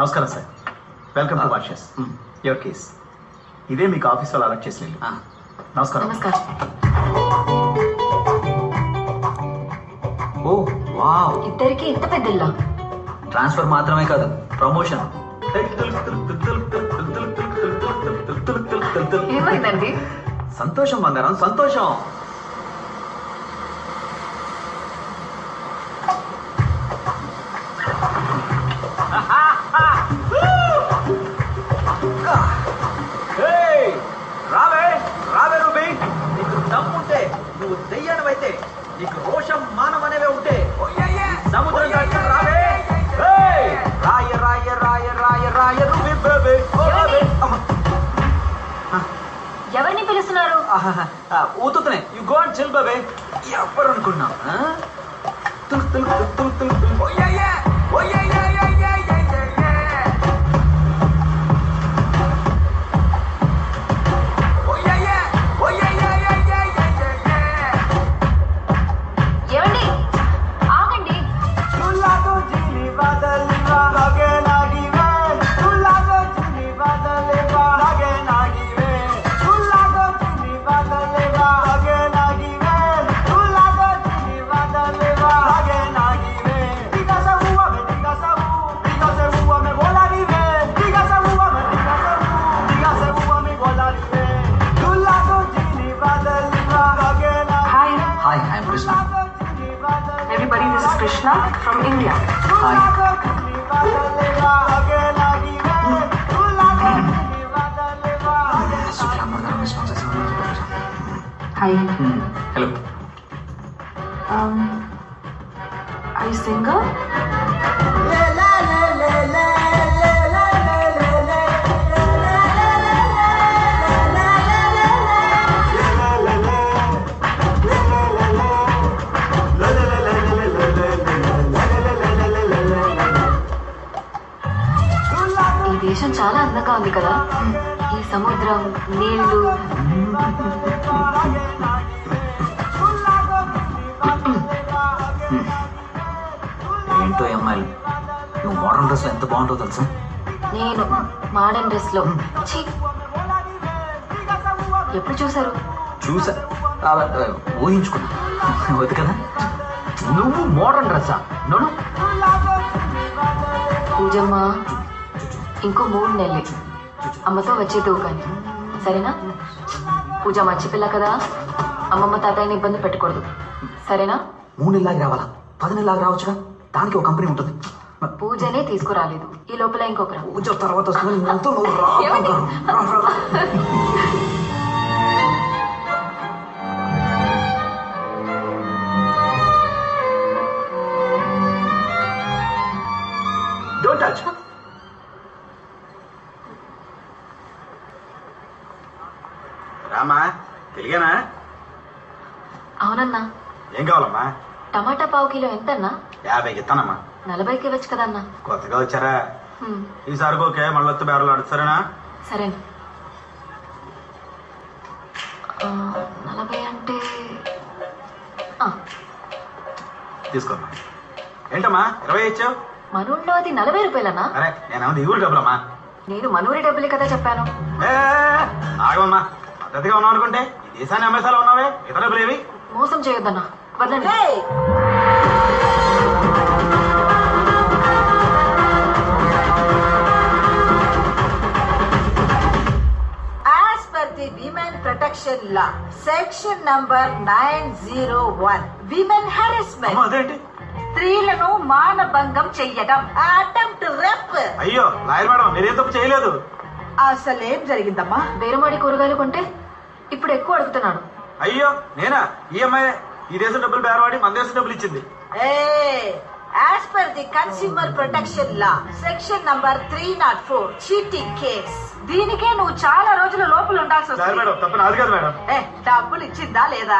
నమస్కారం sir, welcome to washes. Your case ఇదే మీకు ఆఫీస్ వాళ్ళు అలర్ట్ చేసిన. నమస్కారం. నమస్కారం. ఓ వావ్, ఇద్దరికి ఇంత పెద్ద ఇల్లా? ట్రాన్స్ఫర్ మాత్రమే కాదు, ప్రమోషన్. ఏమైందండి? సంతోషం బంగారం, సంతోషం. రావే రావే రూబీ, నీకు దమ్ముంటే, నువ్వు దెయ్యానివైతే, నీకు రోషం మానం అనేవే ఉంటే సముద్రం దాకా రావే. రాయ రాయ రాయ రాయ రాయ రూబీ బేబీ. ఎవరిని పిలుస్తున్నారు? ఊతుతనే, you go and chill baby. ఎవరు అనుకున్నా? తుల్ తుల్ తుల్ తుల్ తుల్ తుల్. ఏమండి, ఆగండి. Hi, I'm Krishna. Everybody, this is Krishna from India. Hi. Hi. Hello. Are you singer? ఈ దేశం చాలా అందంగా ఉంది కదా. ఈ సముద్రం, నీళ్లు. ఏంటో అమ్మాయిలు, నువ్వు మోడర్న్ డ్రెస్ లో ఎంత బాగుంటుందో తెలుసా? నేను మోడర్న్ డ్రెస్ లో ఛీ! ఎప్పుడు చూసారు? చూసా, ఊహించుకున్నా. వద్దు కదా. నువ్వు మోడర్న్ డ్రెస్సా? నోను. పూజమ్మ, ఇంకో 3 నెలలే అమ్మతో వచ్చేది కానీ సరేనా? పూజ మంచి పిల్ల కదా, అమ్మమ్మ తాతయ్యని ఇబ్బంది పెట్టకూడదు, సరేనా? 3 నెలలాగా రావాలా? 10 నెలలాగా రావచ్చుగా. దానికి ఒక కంపెనీ ఉంటుంది. పూజనే తీసుకురాలేదు, ఈ లోపల ఇంకొకరు. పూజ తర్వాత వస్తుంది, నువ్వుతో నువ్వు రా. ఏమండి? రా, రా, రా. Don't touch. రామా, తెలియనా? అవునన్నా. ఏం కావాలమ్మా? టమాటా పావు కిలో ఎంతన్నా? 50 ఇస్తానమ్మా. 40కి ఇవ్వచ్చు కదన్నా. కొత్తగా వచ్చారా? హ్మ్, ఈసారి ఓకే, మళ్ళీ వస్తే బేరలు ఆడుతారేనా? సరేనా. 40 అంటే తీసుకోమ్మా. ఏంటమ్మా 20 ఇచ్చావు? మనూళ్ళో అది 40 రూపాయలన్నా. అరే నేనేమన్నా ఈ ఊరు డబ్బులమ్మా. నేను మనూరి డబ్బులే కదా చెప్పాను. ఆగమమ్మా, పద్ధతిగా ఉన్నావు అనుకుంటే ఈ దేశాన్ని అమ్మేసాలో ఉన్నావే, ఇతర డబ్బులు ఏవి? మోసం చేయొద్దన్నా, వదలండి. As per the Women Protection Law, Section number 901, Women Harassment. అమ్మా అదేంటి? స్త్రీలను మానభంగం చెయ్యడం, అటెంప్ట్ రేప్. అయ్యో లాయర్ మేడం, మీరేం తప్పు చేయలేదు. అసలేం జరిగిందమ్మా? బేరమాడి కూరగాయలు కొంటే ఇప్పుడు ఎక్కువ అడుగుతున్నాడు. అయ్యో నేనా? ఈ అమ్మాయి ఈ దేశం డబ్బులు బేరవాడి మన దేశం డబ్బులు ఇచ్చింది. As per the Consumer Protection Law, Section number 304, cheating case. దీనికే నువ్వు చాలా రోజుల లోపల ఉండాల్సి లాయర్ వస్తుంది. మేడం, తప్ప నాది కాదు మేడం. డబ్బులు ఇచ్చిందా లేదా?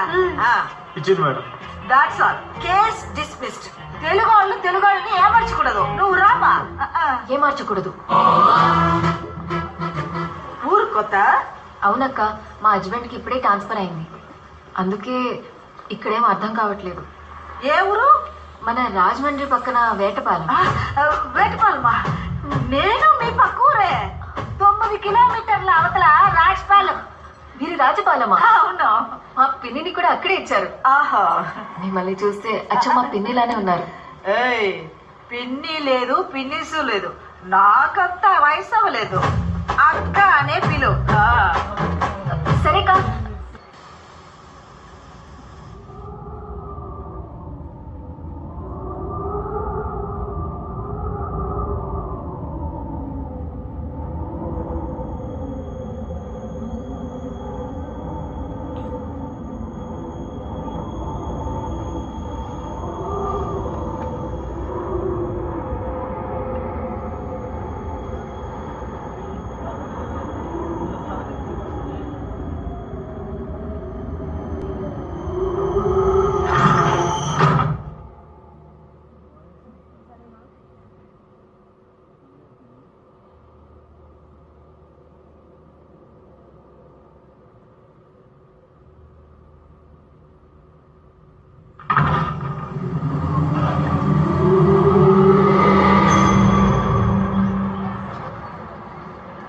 ఇచ్చింది madam. That's all. Case dismissed. Telugu వాళ్ళు తెలుగు వాళ్ళని ఏమర్చకూడదు. నువ్వు రామా. ఏ మార్చకూడదు. ఊరు కొత్త? అవునక్క, మా హస్బెండ్ కి ఇప్పుడే ట్రాన్స్ఫర్ అయింది, అందుకే ఇక్కడేం అర్థం కావట్లేదు. ఏ ఊరు? మన రాజమండ్రి పక్కన వేటపాలెం. వేటపాలమా? నేను మీ పక్కూరే 9 కిలోమీటర్ల అవతల రాజ్పాలెం. మీరు రాజపాలమా? అవును. మా పిన్నిని కూడా అక్కడే ఇచ్చారు. ఆహా, మిమ్మల్ని చూస్తే అచ్చం మా పిన్నిలానే ఉన్నారు. ఏయ్, పిన్ని లేదు పిన్నిసు లేదు, నాకంతా వయసు అవ్వలేదు. అక్క అనే పిలు. సరేకా.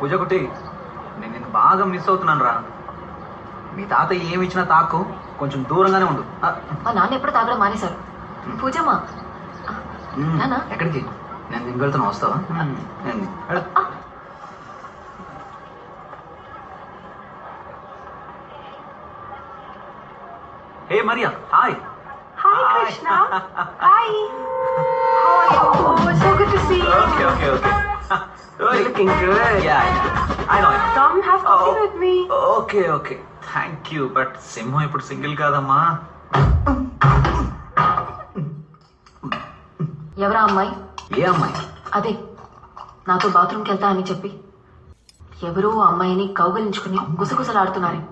పూజ కుట్టి, నేను నిన్ను బాగా మిస్ అవుతున్నాను రా. మీ తాతయ్య ఏమి ఇచ్చినా తాకు, కొంచెం దూరంగానే ఉండు. మా నాన్న ఎప్పుడు తాగడం మానేశారు. పూజమ్మా నాన్న ఎక్కడికి? నేను దీనికి వెళ్తున్నా, వస్తావా? Hey Maria, hi. Hi Krishna. Hi. How are you? Oh, so good to see you. Okay. You're looking good. Yeah. I know. Come have coffee with me. Okay. Thank you. But సింహం ఇప్పుడు single కాదమ్మా. ఎవరా అమ్మాయి? ఏ అమ్మాయి? అదే నాతో బాత్రూమ్కి వెళ్తా అని చెప్పి ఎవరో అమ్మాయిని కౌగలించుకుని గుసగుసలాడుతున్నారే.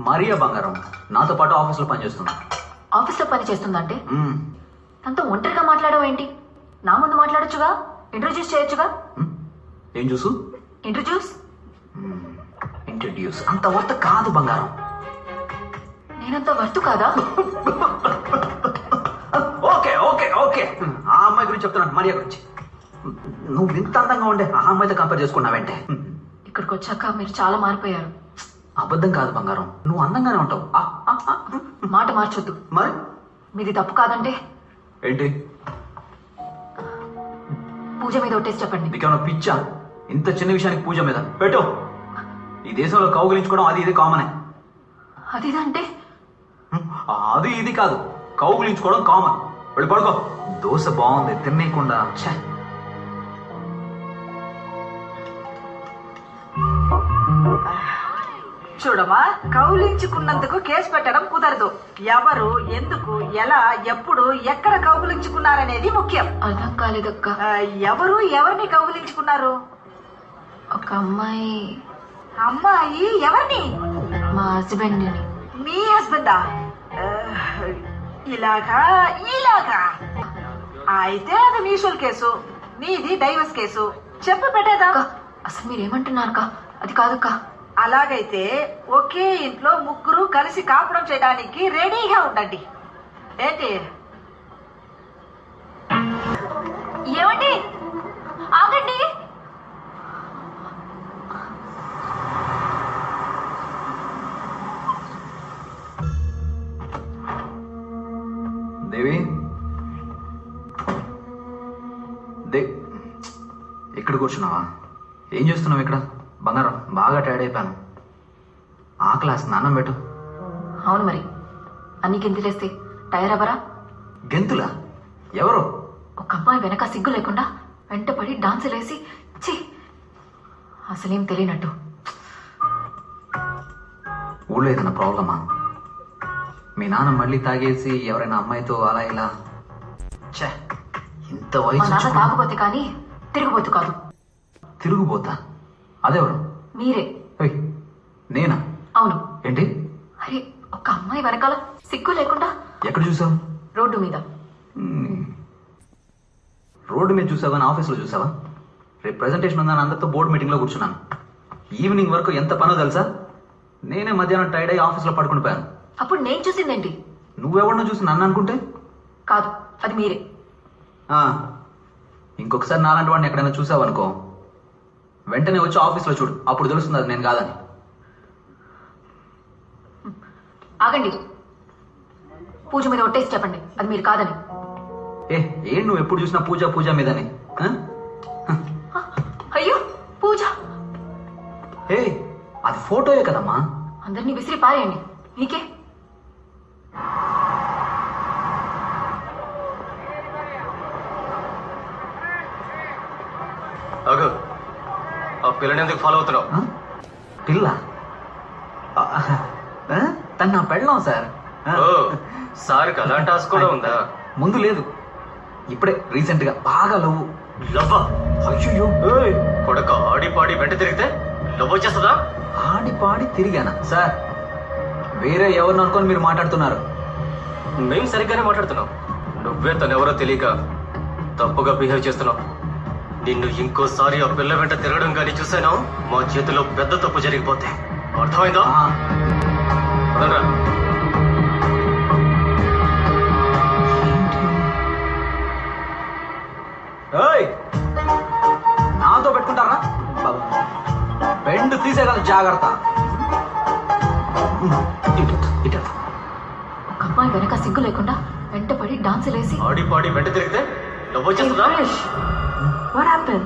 మరియా బంగారం నాతో పాటు ఆఫీస్లో పనిచేస్తున్నా. ఆఫీస్లో పని చేస్తుందంటే తనతో ఒంటరిగా మాట్లాడవు ఏంటి? నా ముందు మాట్లాడొచ్చుగా, ఇంట్రొడ్యూస్ చేయొచ్చుగా. ఏం చూసు? ఇంట్రడ్యూస్ అంత వర్త కాదు బంగారం. నేనంత వర్తు కాదా? ఓకే ఆ అమ్మాయి గురించి చెప్తున్నాను, మరియా గురించి. నువ్వు ఇంత అందంగా ఉండే ఆ అమ్మాయితో కంపేర్ చేసుకున్నావంటే. ఇక్కడికి వచ్చాక మీరు చాలా మారిపోయారు. అబద్ధం కాదు బంగారం, నువ్వు అందంగానే ఉంటావు. మాట మార్చొద్దు. మరి మీది తప్పు కాదంటే ఏంటి? పూజ మీద ఒట్టేసి చెప్పండి. నీకేమన్నా పిచ్చా? ఇంత చిన్న విషయానికి పూజ మీద పెట్టు. ఈ దేశంలో కౌగులించుకోవడం అది ఇది కామనే. అదిదంటే అది ఇది కాదు, కౌగులించుకోవడం కామన్. వెళ్ళి పడుకో. దోశ బాగుంది తినేయకుండా. చూడమా, కౌలించుకున్నందుకు కేసు పెట్టడం కుదరదు. ఎవరు, ఎందుకు, ఎలా, ఎప్పుడు, ఎక్కడ కౌగులించుకున్నారనేది ముఖ్యం. అర్థం కాలేదక్క. ఎవరు ఎవరిని కౌగులించుకున్నారు? ఒక అమ్మాయి. అమ్మాయి ఎవరిని? మా హస్బెండ్. మీ హస్బెండా? ఇలాగా అయితే అది మ్యూచువల్ కేసు, నీది డైవర్స్ కేసు. చెప్పు పెట్టేదా? అసలు మీరేమంటున్నారక్క? అది కాదక్క. అలాగైతే ఒకే ఇంట్లో ముగ్గురు కలిసి కాపురం చేయడానికి రెడీగా ఉండండి. ఏంటి? ఏమండి ఆగండి. దేవి, ఇక్కడ కూర్చున్నావా? ఏం చేస్తున్నావు ఇక్కడ? బంగారం బాగా టైర్డ్ అయిపోయాను. ఆకలి, స్నానం పెట్టు. అవును మరి, అన్ని గెంతులేస్తే టైర్ అవ్వరా? గెంతులా? ఎవరు? ఒక అమ్మాయి వెనక సిగ్గు లేకుండా వెంటపడి డాన్సులు వేసి ఛీ, అసలేం తెలియనట్టు. ఊళ్ళో ఏదైనా ప్రాబ్లమా? మీ నాన్న మళ్ళీ తాగేసి ఎవరైనా అమ్మాయితో అలా ఇలా? ఇంత మా నాన్న వయసు. తాగపోతే కానీ తిరిగిపోతు కాదు. తిరుగుబోతా? అదెవరు? మీరే. నేనా? అవును. ఏంటి? అరే, ఒక అమ్మాయి వెనకాల సిగ్గు లేకుండా. ఎక్కడ చూసావు? రోడ్డు మీద. రోడ్డు మీద చూసావా? ఆఫీస్లో చూసావా? రేపు ప్రెజెంటేషన్ ఉందని అందరితో బోర్డు మీటింగ్లో కూర్చున్నాను. ఈవినింగ్ వరకు ఎంత పనో తెలుసా? నేనే మధ్యాహ్నం టైర్డ్ అయ్యి ఆఫీస్లో పడుకుని పోయాను. అప్పుడు నేను చూసిందేంటి? నువ్వెవరినో చూసి నన్ను అనుకుంటే? కాదు, అది మీరే. ఇంకొకసారి నాలాంటి వాడిని ఎక్కడైనా చూసావనుకో, వెంటనే వచ్చి ఆఫీస్లో చూడు, అప్పుడు తెలుస్తుంది అది నేను కాదని. ఆగండి. పూజ మీద ఒట్టేసి చెప్పండి అది మీరు కాదని. ఏం నువ్వు ఎప్పుడు చూసినా పూజ పూజ మీదని? అయ్యో పూజ అది ఫోటోయే కదమ్మా. అందరినీ విసిరి పారేయండి, నీకే. అగో ఆ పిల్లని ఎందుకు ఫాలో అవుతున్నావు? పిల్ల తను నా పెళ్ళాం సార్. ఓ సార్కి అలాంటి ఆశ కూడా ఉందా? ముందు లేదు, ఇప్పుడే రీసెంట్ గా బాగా లవ్వు. లవ్వా? అయ్యో కొడక ఆడి పాడి వెంట తిరిగితే లవ్ వచ్చేస్తుందా? ఆడి పాడి తిరిగానా సార్? వేరే ఎవరిని అనుకొని మీరు మాట్లాడుతున్నారు. మేము సరిగ్గానే మాట్లాడుతున్నాం. నువ్వే తనెవరో తెలియక తప్పుగా బిహేవ్ చేస్తున్నావు. నిన్ను ఇంకోసారి ఆ పిల్ల వెంట తిరగడం కానీ చూసాను, మా చేతిలో పెద్ద తప్పు జరిగిపోతే. అర్థమైందా? వదలరా. నాతో పెట్టుకుంటారా? బెండ్ తీసేయగల జాగ్రత్త. ఒక అమ్మాయి వెనక సిగ్గు లేకుండా వెంటపడి డాన్సులు వేసి ఆడి పాడి వెంట తిరిగితే లవ్ వచ్చేస్తుందా? What happened?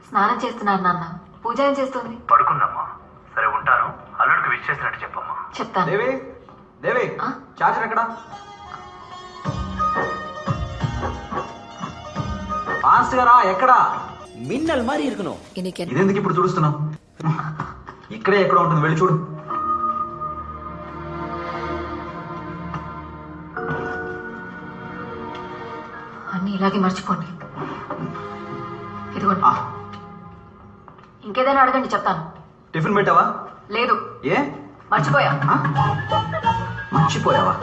స్నానం చేస్తున్నారు నాన్న. పూజ ఏం చేస్తుంది? పడుకుందమ్మా. సరే ఉంటాను. అల్లుడికి విష్ చేసినట్టు చెప్పమ్మా. చెప్తాను. దేవి దేవి చార్జర్ ఎక్కడ? ఫాస్ట్ గా రా. ఎక్కడా? మిన్నల్ మారి ఇరుకును. ఇదెందుకు ఇప్పుడు చూడుస్తున్నావు? ఇక్కడే ఎక్కడ ఉంటుంది, వెళ్ళి చూడు. అన్ని ఇలాగే మర్చిపోండి. ఇదిగోండి. ఇంకేదైనా అడగండి, చెప్తాను. టిఫిన్ పెట్టావా? లేదు. ఏ? మర్చిపోయా. మర్చిపోయావా?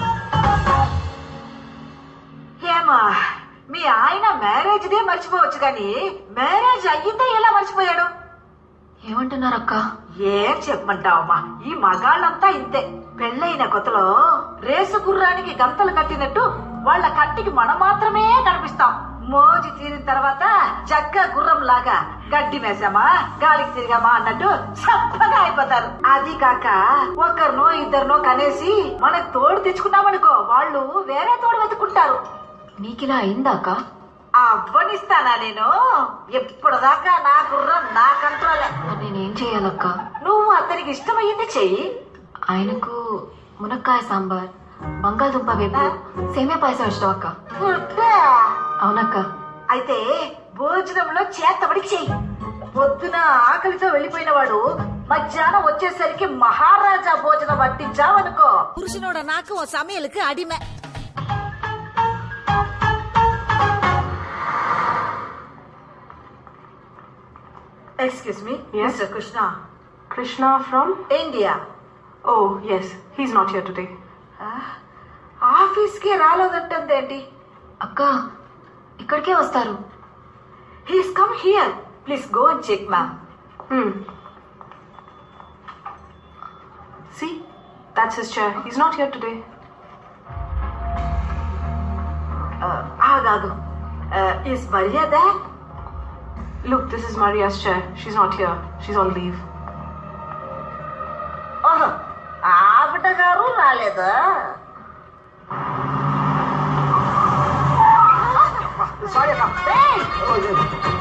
ఏమా మీ ఆయన మ్యారేజ్ డే మర్చిపోవచ్చు కానీ మ్యారేజ్ అయ్యిందే ఎలా మర్చిపోయాడు? ఏమంటున్నారక్క? ఏం చెప్పమంటావమ్మా, ఈ మగాళ్ళంతా ఇంతే. పెళ్ళైన కొత్తలో రేసు గుర్రానికి గంతలు కట్టినట్టు వాళ్ళ కంటికి మనం మాత్రమే కనిపిస్తాం. మోజు తీరిన తర్వాత చక్క గుర్రం లాగా గడ్డి మేసామా గాలికి తిరిగామా అన్నట్టు చప్పగా అయిపోతారు. అది కాక ఒకరినో ఇద్దరినో కనేసి మనకు తోడు తెచ్చుకున్నామనుకో, వాళ్ళు వేరే తోడు వెతుకుంటారు. నీకిలా అయిందాక? అవ్వనిస్తానా నేను? ఎప్పటిదాకా నా గుర్రం నా కంట్రోలే. నేనేం చెయ్యాలక్క? నువ్వు అతనికి ఇష్టమయ్యింది చెయ్యి. ఆయనకు మునక్కాయ సాంబార్, బంగాళదుంప వేపు, సేమియా పాయసం ఇష్టం అక్క. అవునక్క. అయితే భోజనంలో చేతబడి చెయ్యి. పొద్దున ఆకలితో వెళ్ళిపోయిన వాడు మధ్యాహ్నం వచ్చేసరికి మహారాజా భోజనం వడ్డించావనుకో, పురుషనోட నాకు ఓ సமையலுக்கு అడిమే. Excuse me, Yes? Mr. Krishna. Krishna from? India. Oh, yes. He's not here today. ఆఫీస్కి రాలేదంటేంటి? అక్క ఇక్కడికే వస్తారు. He's come here. Please go and check, ma'am. See? That's his chair. He's not here today. ఆగాగు. Is Maria there? Look, this is Maria's chair. She's not here. She's on leave. ఓహో ఆవిడ గారు రాలేదా?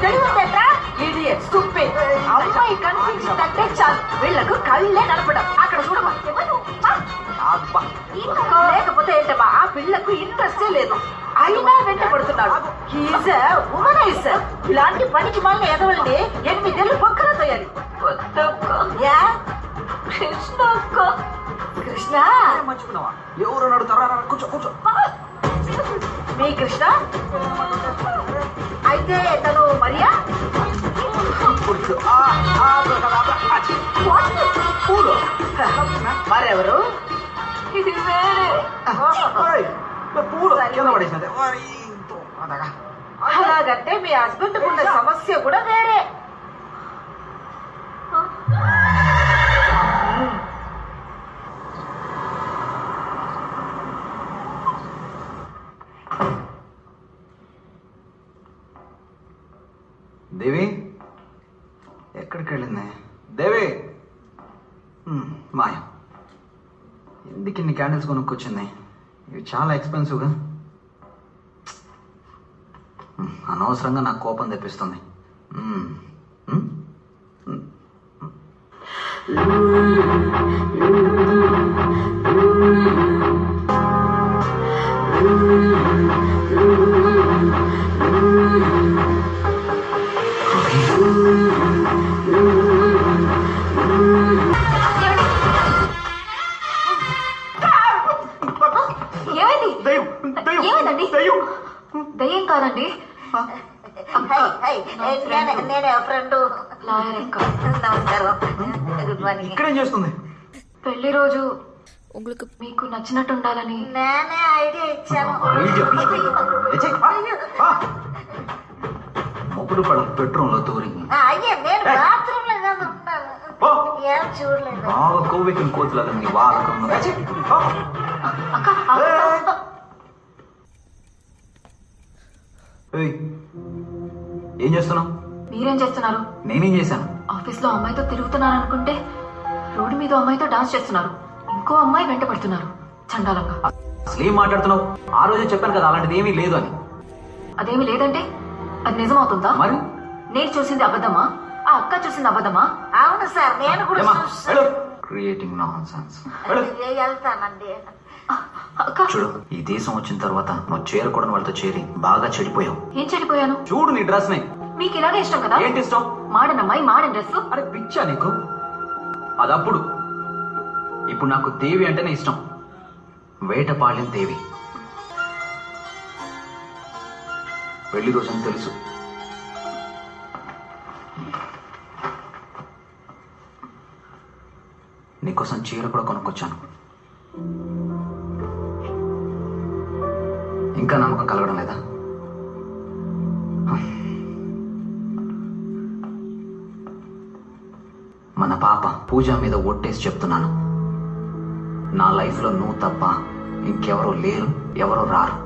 తెలియదేట్రా idiot stupid. అమ్మాయి కనిపించిందంటే చాలు వీళ్ళకు కళ్ళే కనపడం. అక్కడ చూడమా లేకపోతే ఏంటమ్మా ఆ పిల్లకు ఇంట్రెస్టే లేదు. అయినా వెంట పడుతున్నాడు. ఇలాంటి పనికి మళ్ళీ ఎదవల్ని 8 ఏళ్ళు పక్కన తయారు. కృష్ణ మర్చిపోయినావా? ఎవరు నడుతారా? కూర్చో కూర్చో. మీ కృష్ణ అయితే తను మరియా? మరెవరు? ఇది వేరే. పూలు కింద పడేసినది. అలాగంటే మీ హస్బెండ్ ఉన్న సమస్య కూడా వేరే. దేవి ఎక్కడికి వెళ్ళింది? దేవి మాయ ఎందుకు ఇన్ని క్యాండిల్స్ కొనుక్కొచ్చింది? ఇవి చాలా ఎక్స్పెన్సివ్గా. అనవసరంగా నాకు కోపం తెప్పిస్తుంది. ఏమైందండి? దయ్యం కాదండి, నేనే ఫ్రెండ్. లాయర్ అక్క. నమస్కారం. Good morning. ఇక్కడేం చేస్తుంది? పెళ్లి రోజు మీకు నచ్చినట్టు ఉండాలని నేనే ఐడియా ఇచ్చాను. మొగుడు పడ బెడ్రూమ్ లో తూరి అయ్యే నేను బాత్రూమ్ లో కదా ఉంటాను. ఏం చూడలేదు. బాగా కోవికిన కోతులాగా నీ వాడకం. ఏం చేస్తున్నావు? మీరేం చేస్తున్నారు? నేనేం చేశాను? ఆఫీస్ లో అమ్మాయితో తిరుగుతున్నారు అనుకుంటే రోడ్డు మీద అమ్మాయితో డాన్స్ చేస్తున్నారు. ఇంకో అమ్మాయి వెంట పడుతున్నారు చండాలంగా. అసలు ఏం మాట్లాడుతున్నావు? ఆ రోజే చెప్పాను కదా అలాంటిది ఏమీ లేదు అని. అదేమి లేదంటే అది నిజమవుతుందా? మరి నేను చూసింది అబద్ధమా? ఆ అక్క చూసింది అబద్ధమా? అవును సార్, నేను కూడా క్రియేటింగ్ నాన్సెన్స్. వెళ్తానండి. అక్క చూడు, ఈ దేశం వచ్చిన తర్వాత నువ్వు చేరకూడని వాళ్ళతో చేరి బాగా చెడిపోయావు. ఏం చెడిపోయాను? చూడు నీ డ్రెస్ ని. మీకు ఇలాగే ఇష్టం కదా? ఏంటి ఇష్టం? మాడన్ అమ్మాయి మాడన్ డ్రెస్. అరే పిచ్చా నీకు? అదప్పుడు. ఇప్పుడు నాకు దేవి అంటేనే ఇష్టం. వేటపాళెం దేవి. పెళ్లి రోజని తెలుసు. నీకోసం చీర కూడా కొనుక్కొచ్చాను. ఇంకా నమ్మకం కలగడం లేదా? మన పాప పూజ మీద ఒట్టేసి చెప్తున్నాను, నా లైఫ్ లో నువ్వు తప్ప ఇంకెవరో లేరు, ఎవరో రారు.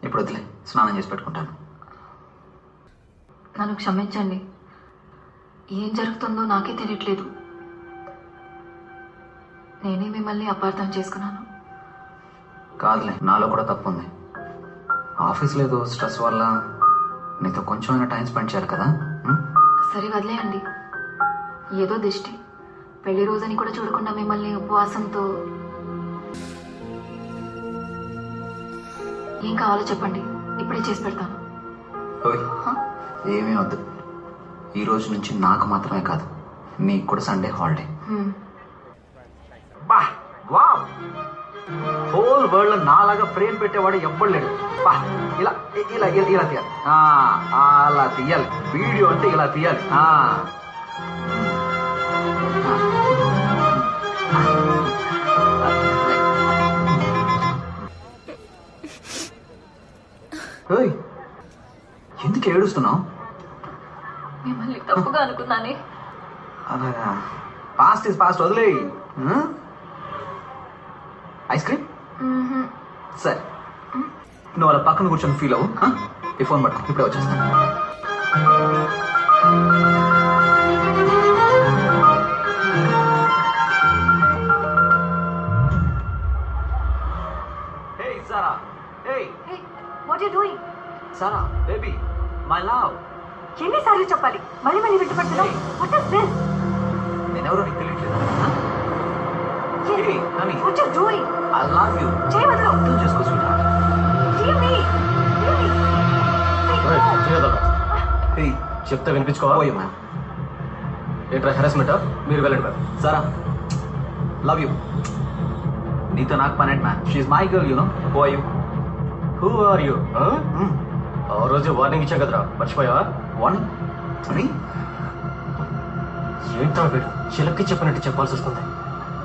ఇప్పుడు వదిలే, స్నానం చేసి పెట్టుకుంటాను. నన్ను క్షమించండి. ఏం జరుగుతుందో నాకే తెలియట్లేదు. నేనే మిమ్మల్ని అపార్థం చేసుకున్నాను. కాదులే, నాలో కూడా తప్పు ఉంది. ఆఫీస్ లేదు, స్ట్రెస్ వల్ల నీతో కొంచెమైనా టైం స్పెండ్ చేయాలి కదా. సరే వదిలేయండి. ఏదో దిష్టి. పెళ్లి రోజని కూడా చూడకుండా మిమ్మల్ని ఉపవాసంతో. ఏం కావాలో చెప్పండి, ఇప్పుడే చేసి పెడతాను. ఏమీ వద్దు. ఈ రోజు నుంచి నాకు మాత్రమే కాదు, నీకు కూడా Sunday holiday. Wow, whole world లో నాలాగా ఫ్రేమ్ పెట్టేవాడు ఎవ్వడు లేడు. బా, ఇలా ఇలా ఇలా ఇలా తీయాలి. అలా తీయాలి. వీడియో అంటే ఇలా తీయాలి. ఎందుకు ఏడుస్తున్నావు? మిమ్మల్ని తప్పుగా అనుకున్నానే. అలాగా, పాస్ట్ ఇస్ పాస్ట్, వదిలే. ఐస్ క్రీమ్ సరే, నువ్వు అలా పక్కన కూర్చొని ఫీల్ అవ్వు. ఈ ఫోన్ పట్టుకో, ఇప్పుడే వచ్చేస్తాను. Hey Sarah, hey Hey, what are you doing? Sarah, baby, my love. ఎన్నిసార్లు చెప్పాలి? మళ్ళీ మళ్ళీ వింటపడుతున్నావు. What is this? నేనెవరో నీకు తెలియట్లేదా? Hey, honey, What are you doing? I love you. చేయి వదలు. అర్థం చేసుకో sweetheart. Leave me. Leave me. Hey, no. Hey, చెప్తే వినిపించుకోవా? పోయే మ్యామ్. ఏంట్రా హెరాస్మెంటా? మీరు వెళ్ళండి మ్యామ్. Sarah, love you. నీతో నాకు పని ఏంటి ma'am? She my girl, you know. Who are you? Who are you? ఆ రోజు వార్నింగ్ ఇచ్చాం కదరా, మర్చిపోయావా? వన్ అని ఏంట్రా వీడు చిలక్కి చెప్పినట్టు చెప్పాల్సి వస్తుంది.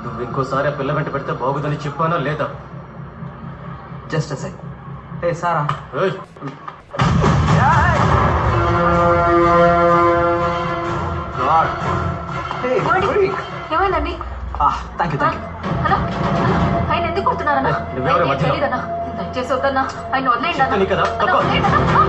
నువ్వు ఇంకోసారి ఆ పిల్ల వెంట పెడితే బాగుదని చెప్పానా లేదా? Just a sec. Hey Sara. ఏయ్, గాడ్. Hey freak. ఏమైందండి? Thank you. హలో, ఆయన ఎందుకు కొడుతున్నారన్నా? నువ్వెవరు మధ్యలో? తెలీదన్నా, దయచేసి వద్దన్నా, ఆయన వదిలేయండి అన్నా. చెప్తాను కదా, అన్నా, తక్కువ. వదిలేయండి అన్నా.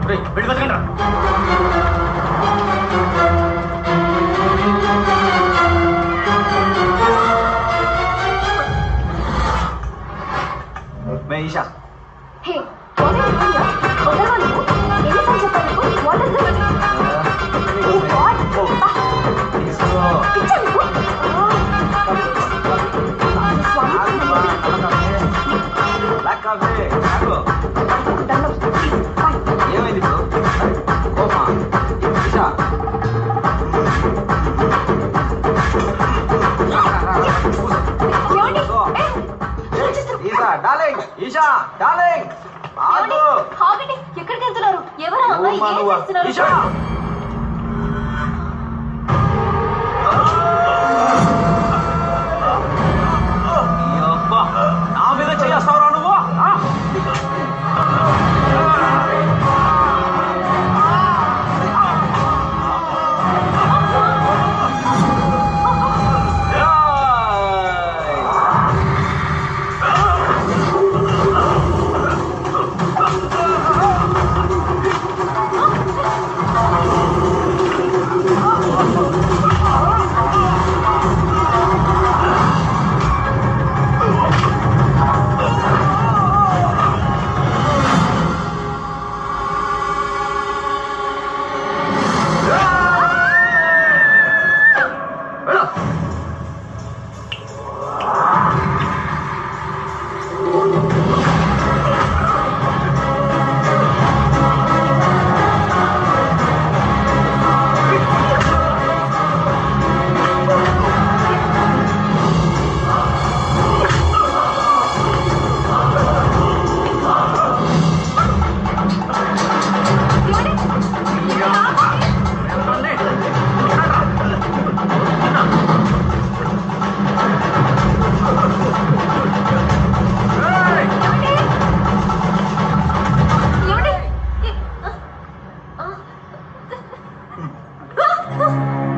రేయ్, వెళ్ళి బతకండ్రా. మే ఈషా. హే, వదలండి, వదలవా నువ్వు? ఎన్నిసార్లు చెప్పాలి నీకు? What is this? Oh God! పిచ్చా నీకు? ఏమైంది ఇప్పుడు? కోపమా? ఈషా. ఏమండి? ఈషా డార్లింగ్, ఈషా డార్లింగ్, ఆగు. ఆగండి, ఎక్కడికి వెళ్తున్నారు? ఎవరు ఆ అమ్మాయి? ఏం చేస్తున్నారు? ఈషా. నా మీద చేస్తావురా నువ్వు?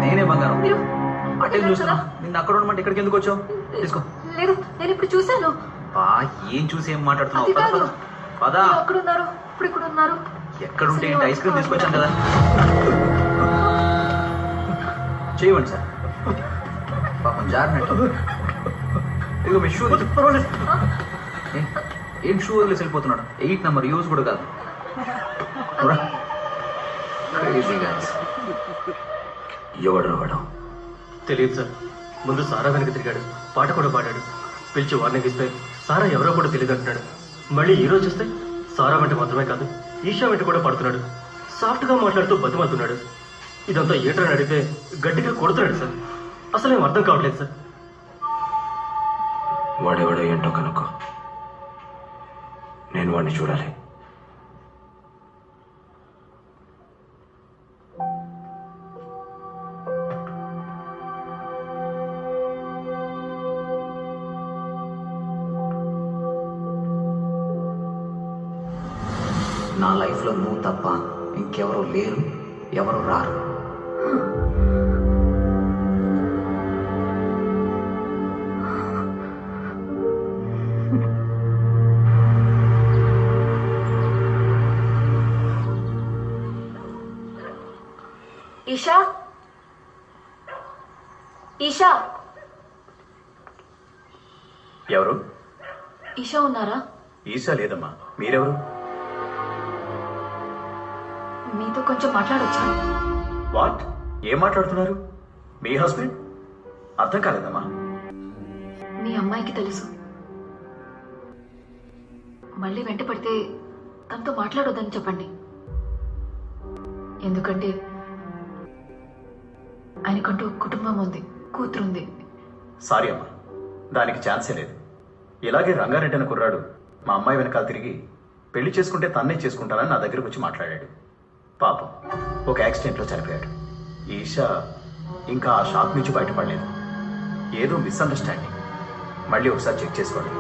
నేనే బంగారం. అటే చూస్తున్నా. నిన్న అక్కడ ఉండమంటే ఇక్కడికి ఎందుకు వచ్చావు? తీసుకో. లేదు, నేను ఇప్పుడు చూశాను. ఏం చూసి ఏం మాట్లాడుతున్నావు? అది కాదు. పదా. మీరు అక్కడున్నారు, ఇప్పుడు ఇక్కడ ఉన్నారు. ఎక్కడుంటే ఏంటి? ఐస్ క్రీమ్ తీసుకొచ్చాను కదా. చేయవండి సార్, పాపం జారినట్టు. ఇదిగో మీ షూ. ఏం షూ వదిలేసి వెళ్ళిపోతున్నాడు? 8 నెంబర్ యూజ్ కూడా కాదు. ఎవడు వాడు? తెలియదు సార్. ముందు సారా వెనక తిరిగాడు, పాట కూడా పాడాడు. పిలిచి వార్నింగ్ ఇస్తే సారా ఎవరో కూడా తెలియదు అంటున్నాడు. మళ్ళీ ఈ రోజు చూస్తే సారా వెంట మాత్రమే కాదు, ఈషా వెంట కూడా పడుతున్నాడు. సాఫ్ట్గా మాట్లాడుతూ బతిమాలుతున్నాడు. ఇదంతా ఏటని అడిగితే గట్టిగా కొడుతున్నాడు సార్. అసలు ఏం అర్థం కావట్లేదు సార్. వాడెవడో ఏంటో కనుక్కో. నేను వాడిని చూడాలి. నా లైఫ్లో నువ్వు తప్ప ఇంకెవరూ లేరు, ఎవరు రారు. ఈషా, ఈషా, ఎవరు? ఈషా ఉన్నారా? ఈషా లేదమ్మా. మీరెవరు? మీతో కొంచెం మాట్లాడొచ్చా? వాట్? ఏం మాట్లాడుతున్నారు? మీ హస్బెండ్? అర్థం కాలేదమ్మా. మీ అమ్మాయికి తెలుసు. మళ్ళీ వెంట పడితే తనతో మాట్లాడొద్దని చెప్పండి. ఎందుకంటే ఆయనకంటూ కుటుంబం ఉంది, కూతురుంది. సారీ అమ్మా, దానికి ఛాన్సే లేదు. ఇలాగే రంగారెడ్డి అనే కుర్రాడు మా అమ్మాయి వెనకాల తిరిగి పెళ్లి చేసుకుంటే తన్నే చేసుకుంటానని నా దగ్గరకు వచ్చి మాట్లాడాడు. పాపం ఒక యాక్సిడెంట్లో చనిపోయాడు. ఈషా ఇంకా ఆ షాక్ నుంచి బయటపడలేదు. ఏదో మిస్అండర్స్టాండింగ్. మళ్ళీ ఒకసారి చెక్ చేసుకోండి.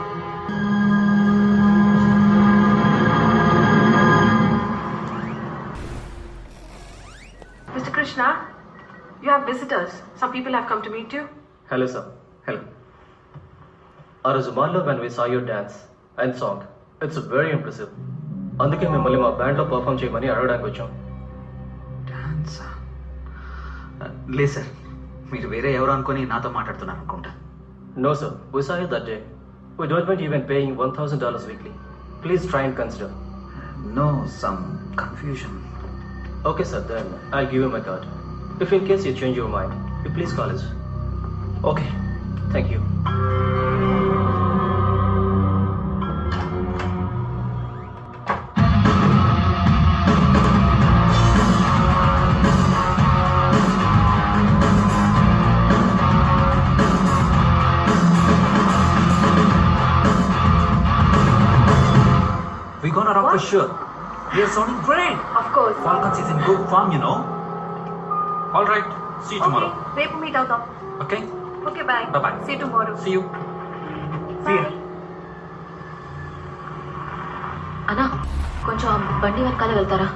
Mr. Krishna, you have visitors. Some people have come to meet you. Hello sir. Hello. ఆ రోజు మాల్లో when we saw your dance and song, it's very impressive. అందుకే మిమ్మల్ని మా బ్యాండ్లో పర్ఫామ్ చేయమని అడగడానికి వచ్చాం. డాన్సా? లేదు సార్, మీరు వేరే ఎవరు అనుకొని నాతో మాట్లాడుతున్నారు అనుకుంటా. No sir, we saw you that day. We don't mind even paying $1,000 weekly. Please try and consider. No, some confusion. Okay sir, then I'll give you my card. If in case you change your mind, you please call us. Okay. Thank you. We gonna rock for sure. We are sounding great. Of course. Falcons is in good form, you know. All right. See you tomorrow. రేపు meet అవుతాం. Okay? Okay, bye. Bye-bye. See tomorrow. See you. See ya. అన్నా, కొంచెం బండి వెనకాల వెళ్తారా?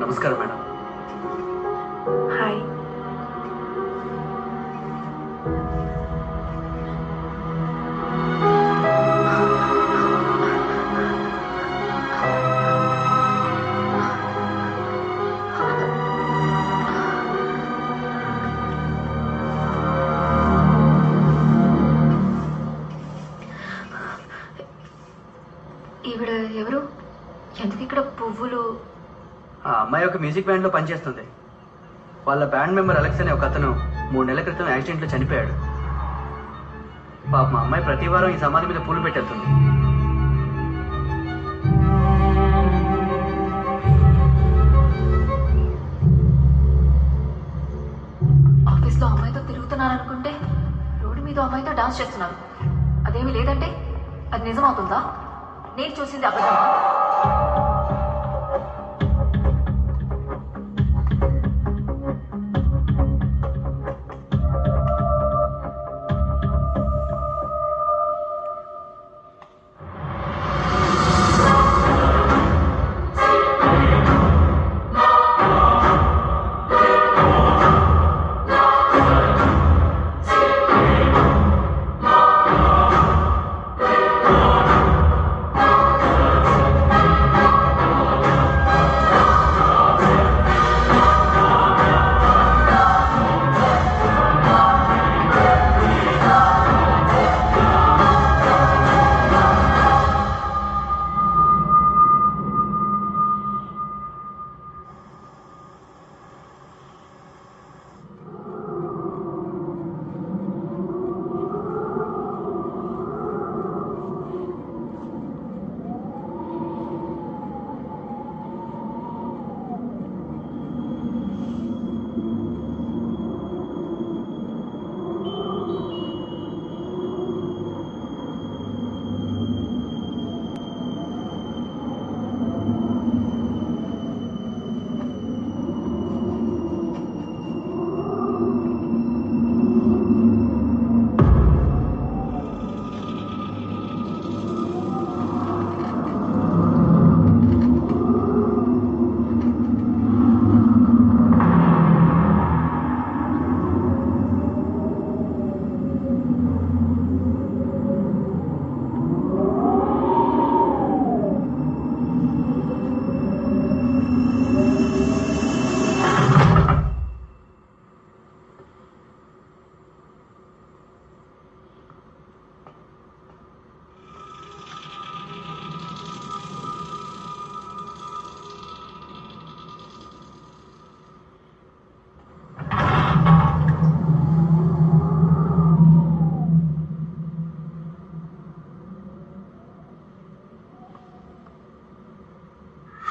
నమస్కారం madam. Hi. ఈవిడ ఎవరు? ఎందుకు ఇక్కడ పువ్వులు? ఆ అమ్మాయి ఒక మ్యూజిక్ బ్యాండ్లో పనిచేస్తుంది. వాళ్ళ బ్యాండ్ మెంబర్ అలెక్స్ అనే ఒక అతను 3 నెలల క్రితం యాక్సిడెంట్లో చనిపోయాడు. పాప మా అమ్మాయి ప్రతి వారం ఈ సమాధి మీద పూలు పెట్టేస్తుంది. ఆఫీస్లో అమ్మాయితో తిరుగుతున్నారు అనుకుంటే రోడ్డు మీద అమ్మాయితో డాన్స్ చేస్తున్నారు. అదేమీ లేదంటే అది నిజమవుతుందా? నేను చూసింది అబద్ధమా?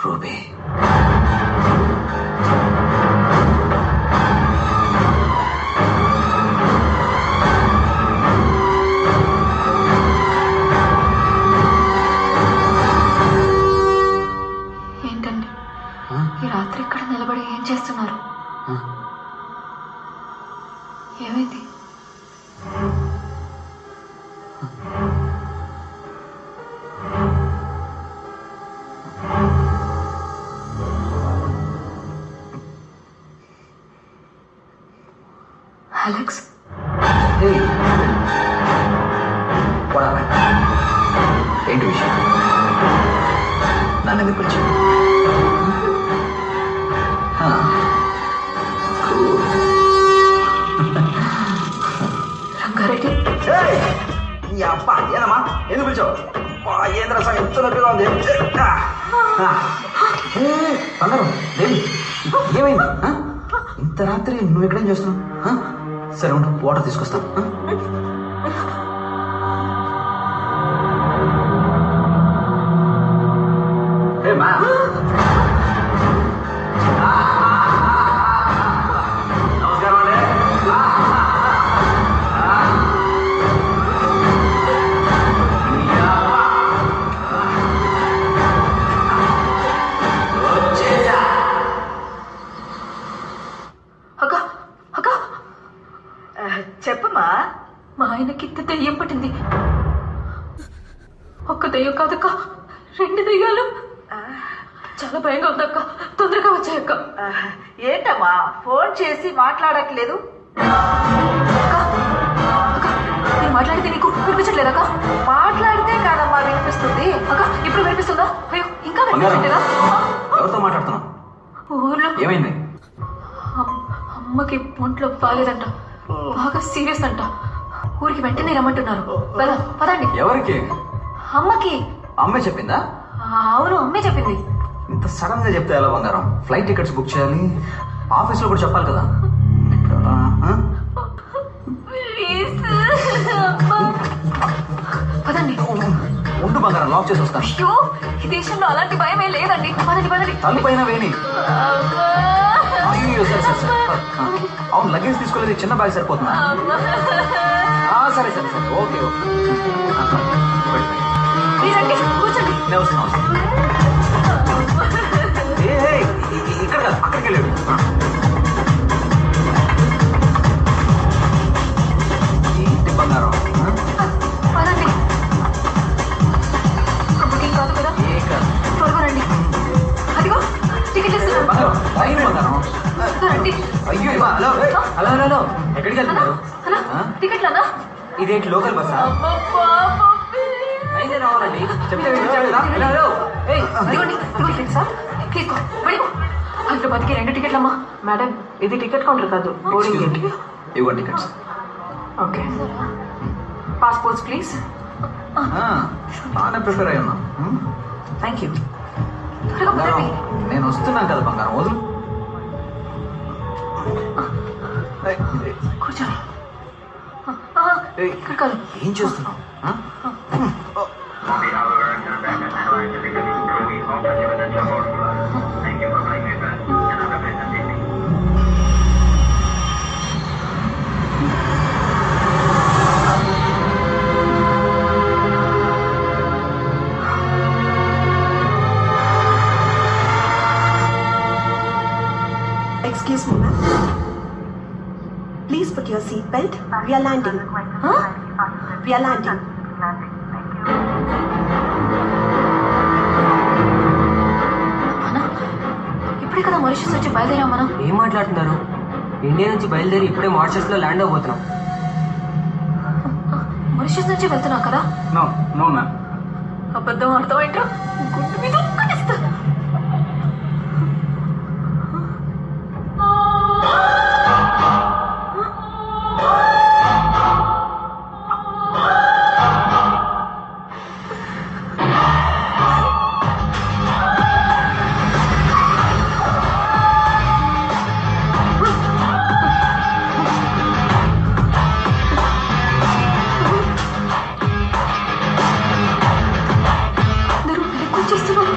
రూబీ ఏంటండి ఈ రాత్రి ఇక్కడ నిలబడి ఏం చేస్తున్నారు? ఏమైంది? అలెక్స్, ఏంటి విషయం? నన్ను ఎందుకు పిలిచావు? రంగారెడ్డి, అబ్బా ఏనమ్మా ఎందుకు పిలిచావు? ఏంద్ర సార్ ఎంత నొప్పిగా ఉంది. బంగారం దేవి ఏమైంది? ఇంత రాత్రి నువ్వు ఎక్కడేం చేస్తున్నావు? సరే ఉండు, వాటర్ తీసుకొస్తాను. నమస్కారం అండి. అక్క అక్క, చెప్పమ్మా. మా ఆయనకి ఇంత దెయ్యం పట్టింది. ఒక్క దెయ్యం కాదక్క, 2 దెయ్యాలు. చాలా భయంగా ఉందక్క, తొందరగా వచ్చాయక్క. ఏంటమ్మా ఫోన్ చేసి మాట్లాడట్లేదు? అక్క, నేను మాట్లాడితే నీకు వినిపించట్లేదక్క? మాట్లాడితే కాదమ్మా వినిపిస్తుంది. అక్క, ఇప్పుడు వినిపిస్తుందా? అయ్యో, ఇంకా వినిపించట్లేదా? ఎవరితో మాట్లాడుతున్నావు? ఊర్లో ఏమైంది? అమ్మకి ఒంట్లో బాగాలేదంట, బాగా సీరియస్ అంట. ఊరికి వెంటనే రమ్మంటున్నారు. పదండి. ఎవరికి? అమ్మకి. అమ్మే చెప్పిందా? అవును, అమ్మే చెప్పింది. ఇంత సడన్ గా చెప్తే ఎలా బంగారం? ఫ్లైట్ టికెట్స్ బుక్ చేయాలి, ఆఫీస్ లో కూడా చెప్పాలి కదా. పదండి. ఉండు బంగారం, లాక్ చేసి వస్తాను. అయ్యో, ఈ దేశంలో అలాంటి భయమే లేదండి. పదండి పదండి. తల్లి పైన వేణి. అయ్యో సరే సరే సరే. అవును, లగేజ్ తీసుకోలేదు, చిన్న బ్యాగ్ సరిపోతుందా? సరే సరే సరే, ఓకే ఓకే. మీరండి, కూర్చోండి. నేను వస్తున్నా. ఇక్కడ కాదు, అక్కడికి వెళ్ళాడు. ఏంటి బంగారం? పదండి. బుకింగ్ కాదు కదా? ఏ కాదు. త్వరగా రండి. అదిగో టికెట్ ఇస్తున్నాను. బంగారం లైన్ బంగారం. రండి. అయ్యో హలో హలో హలో హలో, ఎక్కడికి వెళ్తున్నారు? టికెట్లు అన్నా? ఇదేంటి లోకల్ బస్సా? అయితే రావాలండి. చెప్తే ఇదిగోండి, టికెట్ సార్. తీసుకో, వెళ్ళిపో. హైదరాబాద్కి 2 టికెట్లమ్మా. మేడం, ఇది టికెట్ కౌంటర్ కాదు, బోర్డింగ్ గేట్. ఇవ్వండి టికెట్స్. Okay, passports please. బాగానే ప్రిపేర్ అయ్యి ఉన్నా. Thank you. త్వరగా పదండి. నేను వస్తున్నాను కదా బంగారం, వదులు. కూర్చోండి. ఇక్కడ కాదు. ఏం చేస్తున్నావు? Excuse me, ma'am. Please put your seat belt. We are landing. Huh? We are landing. ఇప్పుడే కదా మారిషస్ వచ్చి బయలుదేరాం మనం. ఏం మాట్లాడుతున్నారు? ఇండియా నుంచి బయలుదేరి ఇప్పుడే మారిషస్ లో ల్యాండ్ అవబోతున్నాం. మారిషస్ నుంచి వెళ్తున్నాం కదా? No no ma'am. అబద్ధం అర్థమైంట్రా? గుడ్డు మీద ఒక్కటిస్తా. అందరూ ఎక్కువ చేస్తున్నారు.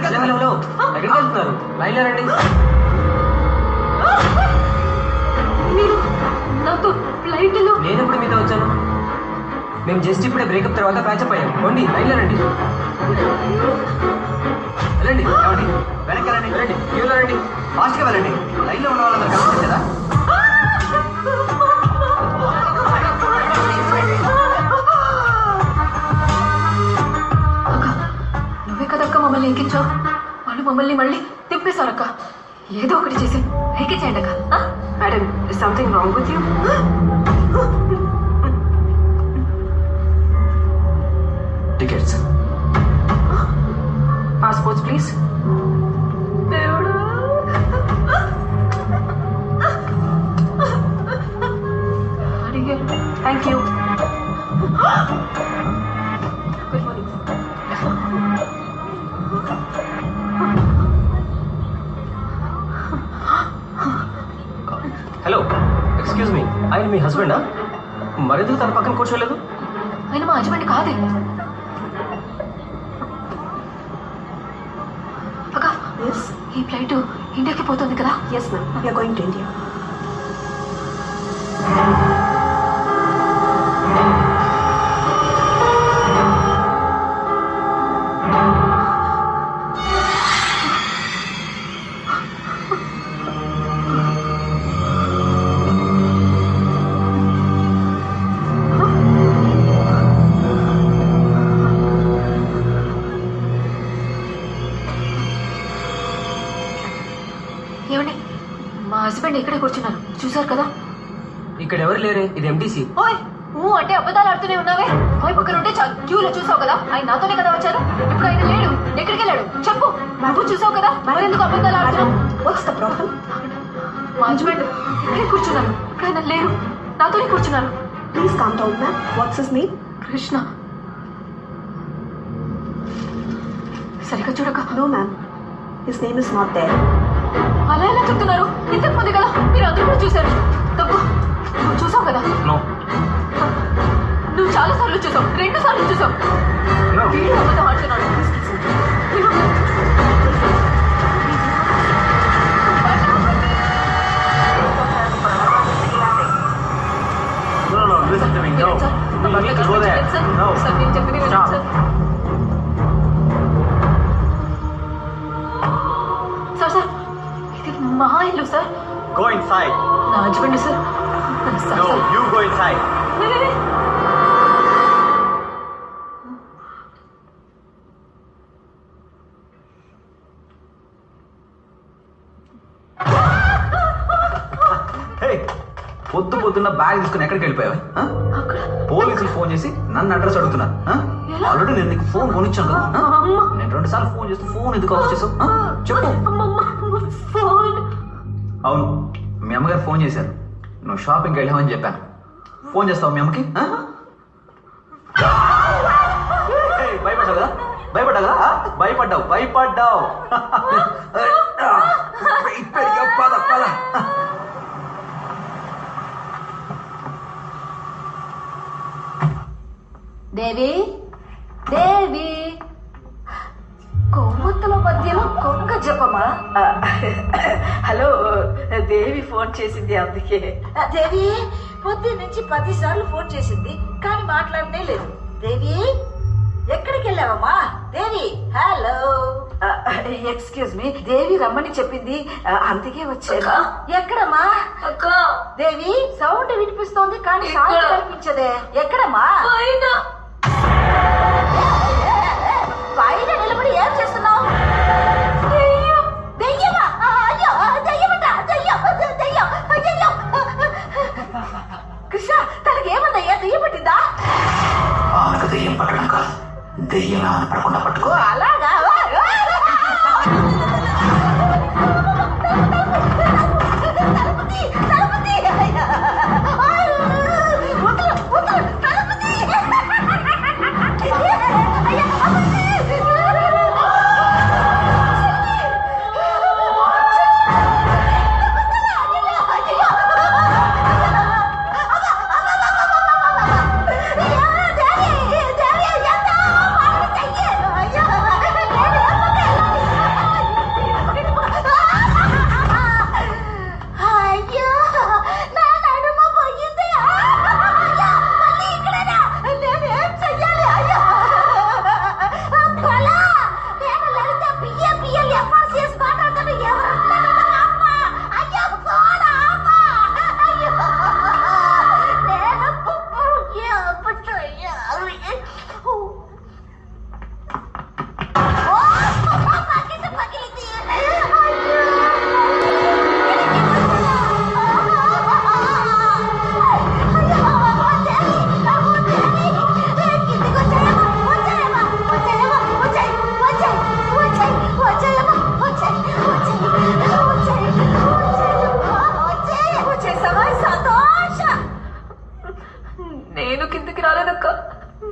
ఎక్కడికి వెళ్తున్నారు? లైన్లో రండి. మీరు నాతో ఫ్లైట్లో నేను ఎప్పుడు మీతో వచ్చాను? మేము జస్ట్ ఇప్పుడే బ్రేకప్ తర్వాత ప్యాచప్ అయ్యాం. పోండి, లైన్లో రండి. వెళ్ళండి. వెనక్కి రండి. వెళ్ళండి, క్యూలో రండి. ఫాస్ట్గా వెళ్ళండి. లైన్లో ఉన్న వాళ్ళందరూ కనిపించదు కదా. నువ్వే కదక్క మమ్మల్ని ఎక్కించావు. వాళ్ళు మమ్మల్ని మళ్ళీ తిప్పేశారక్క. ఏదో ఒకటి చేసి ఎక్కించేయండి అక్క. Madam, is something wrong with you? Tickets. Passports, please. Thank you. Good morning. Hello, excuse me, ఆయన మీ హస్బెండా? మరెందుకు తన పక్కన కూర్చోలేదు? ఆయన మా హస్బెండ్ కాదే. అక్క, ఈ ఫ్లైట్ ఇండియాకి పోతుంది కదా? Yes, ma'am. We are going to India. ఏమండి, మా హస్బెండ్ ఇక్కడే కూర్చున్నారు, చూసారు కదా? ఇక్కడ ఎవరు లేరే, ఇది ఎంటీసీ. ఓయ్, అంటే అబద్ధాలు ఆడుతూనే ఉన్నావే. ఓయ్, పక్కన ఉంటే క్యూలో చూసావు కదా, ఆయన నాతోనే కదా వచ్చారు. ఇప్పుడు ఆయన లేడు, ఎక్కడికి వెళ్ళాడు చెప్పు. నువ్వు చూసావు కదా, మరెందుకు అబద్ధాలు ఆడుతున్నావు? What's the problem? మా హస్బెండ్ ఇక్కడే కూర్చున్నారు, ఇప్పుడు ఆయన లేరు, నాతోనే కూర్చున్నారు. Please calm down, ma'am. What's his name? Krishna. సరిగ్గా చూడక. No, ma'am. His name is not there. అలా ఎలా చెప్తున్నారు? ఇంతకు ముందు కదా మీరు అందరూ కూడా చూశారు. తప్పు, నువ్వు చూసావు కదా? నువ్వు చాలా సార్లు చూసావు, 2 సార్లు చూసావు. వీడు అబద్ధం ఆడుతున్నాడు. సార్ సార్, ఇది మా ఇల్లు సార్. Go inside. నా husband sir. No, you go inside. పొద్దున్న బ్యాగ్ తీసుకుని ఎక్కడికి వెళ్ళిపోయావు? పోలీసులు ఫోన్ చేసి నన్ను అడ్రస్ అడుగుతున్నా. ఆల్రెడీ నేను నీకు ఫోన్ కొనిచ్చాను కదా. నేను 2 సార్లు ఫోన్ చేస్తే ఫోన్ ఎందుకు ఆఫ్ చేసావు చెప్పు. అవును, మీ అమ్మగారు ఫోన్ చేశారు, నువ్వు షాపింగ్కి వెళ్ళావని చెప్పాను. ఫోన్ చేస్తావు మీ అమ్మకి? భయపడ్డావు కదా, భయపడ్డావు. పద పద. దేవి, దేవి, కొవ్వొత్తుల మధ్యలో కొంగ జపమా? హలో, దేవి ఫోన్ చేసింది, అందుకే. దేవి పొద్దున్న నుంచి 10 సార్లు ఫోన్ చేసింది, కానీ మాట్లాడనే లేదు. దేవి, ఎక్కడికి వెళ్ళావమ్మా? దేవి, హలో. ఎక్స్క్యూజ్ మీ, దేవి రమ్మని చెప్పింది, అందుకే వచ్చాను. ఎక్కడమ్మా? దేవి, సౌండ్ వినిపిస్తోంది కానీ సౌండ్ కనిపించదే. ఎక్కడమ్మా? పైన నిలబడి ఏం చేస్తున్నావు? దెయ్యమా? అయ్యో, దెయ్యమట, దెయ్యం. కృష్ణ, తనకి ఏమందయ్యా? దెయ్యం పట్టిందా? ఆమెకు దెయ్యం పట్టడం కాదు, దెయ్యం ఆమె పడకుండా పట్టుకో. అలాగా?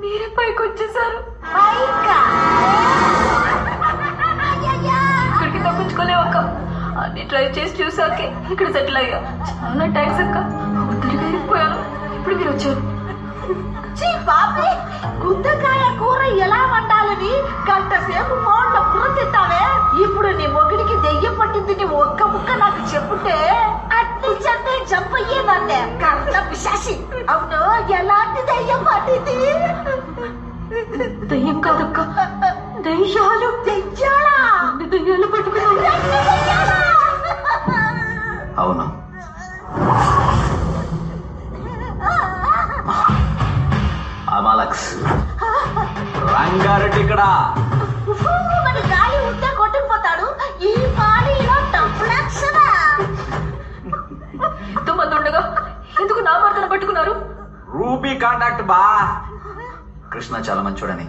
మీరే పైకి వచ్చేసారు. ఇక్కడికి తప్పించుకోలేవు అక్క. అన్ని ట్రై చేసి చూసాకే ఇక్కడ సెటిల్ అయ్యా. చాలా థ్యాంక్స్ అక్క. ఒత్తిడిగా వెళ్ళిపోయాను. ఇప్పుడు మీరు వచ్చారు. బాబే, గుత్తకాయ కూర ఎలా వండాలని గంట సేపు ఫోన్లో కూర తింటావే. ఇప్పుడు నీ మొగిడికి దెయ్యం పట్టింది నీ ఒక్క ముక్క నాకు చెప్పుంటే అట్నించంటే జంప్ అయ్యేదాన్నే. కర్త పిశాసి. అవును, ఎలాంటి దెయ్యం పట్టింది? దయ్యం కాదక్క, దయ్యాలు. దెయ్యాలా? దయ్యాలు పట్టుకున్నాను. అవును, అమాలక్స్. రంగారెడ్డి ఇక్కడ. మన గాలి ఉంటే కొట్టుకుపోతాడు. ఈ పానీలో డబ్బులక్షరా. ఎంతమంది ఉండగా ఎందుకు నా భర్తను పట్టుకున్నారు? రూబీ కాంటాక్ట్ బా. కృష్ణ చాలా మంచోడని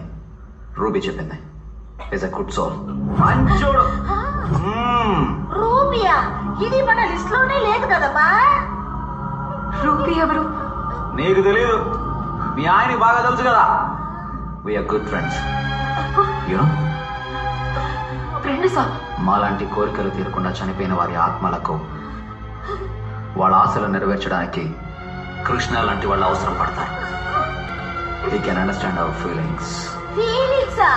రూబీ చెప్పింది. Is a good soul. మంచోడు. రూబియా? ఇది మన లిస్ట్ లోనే లేదు కదమ్మా. రూబీ ఎవరు? నీకు తెలీదు, మీ ఆయనకి బాగా తెలుసు కదా. We are good friends. యూనో, ఫ్రెండ్సా? మాలాంటి కోరికలు తీరకుండా చనిపోయిన వారి ఆత్మలకు వాళ్ళ ఆశలు నెరవేర్చడానికి కృష్ణ లాంటి వాళ్ళు అవసరం పడతారు. We can understand our feelings. ఫీలింగ్సా?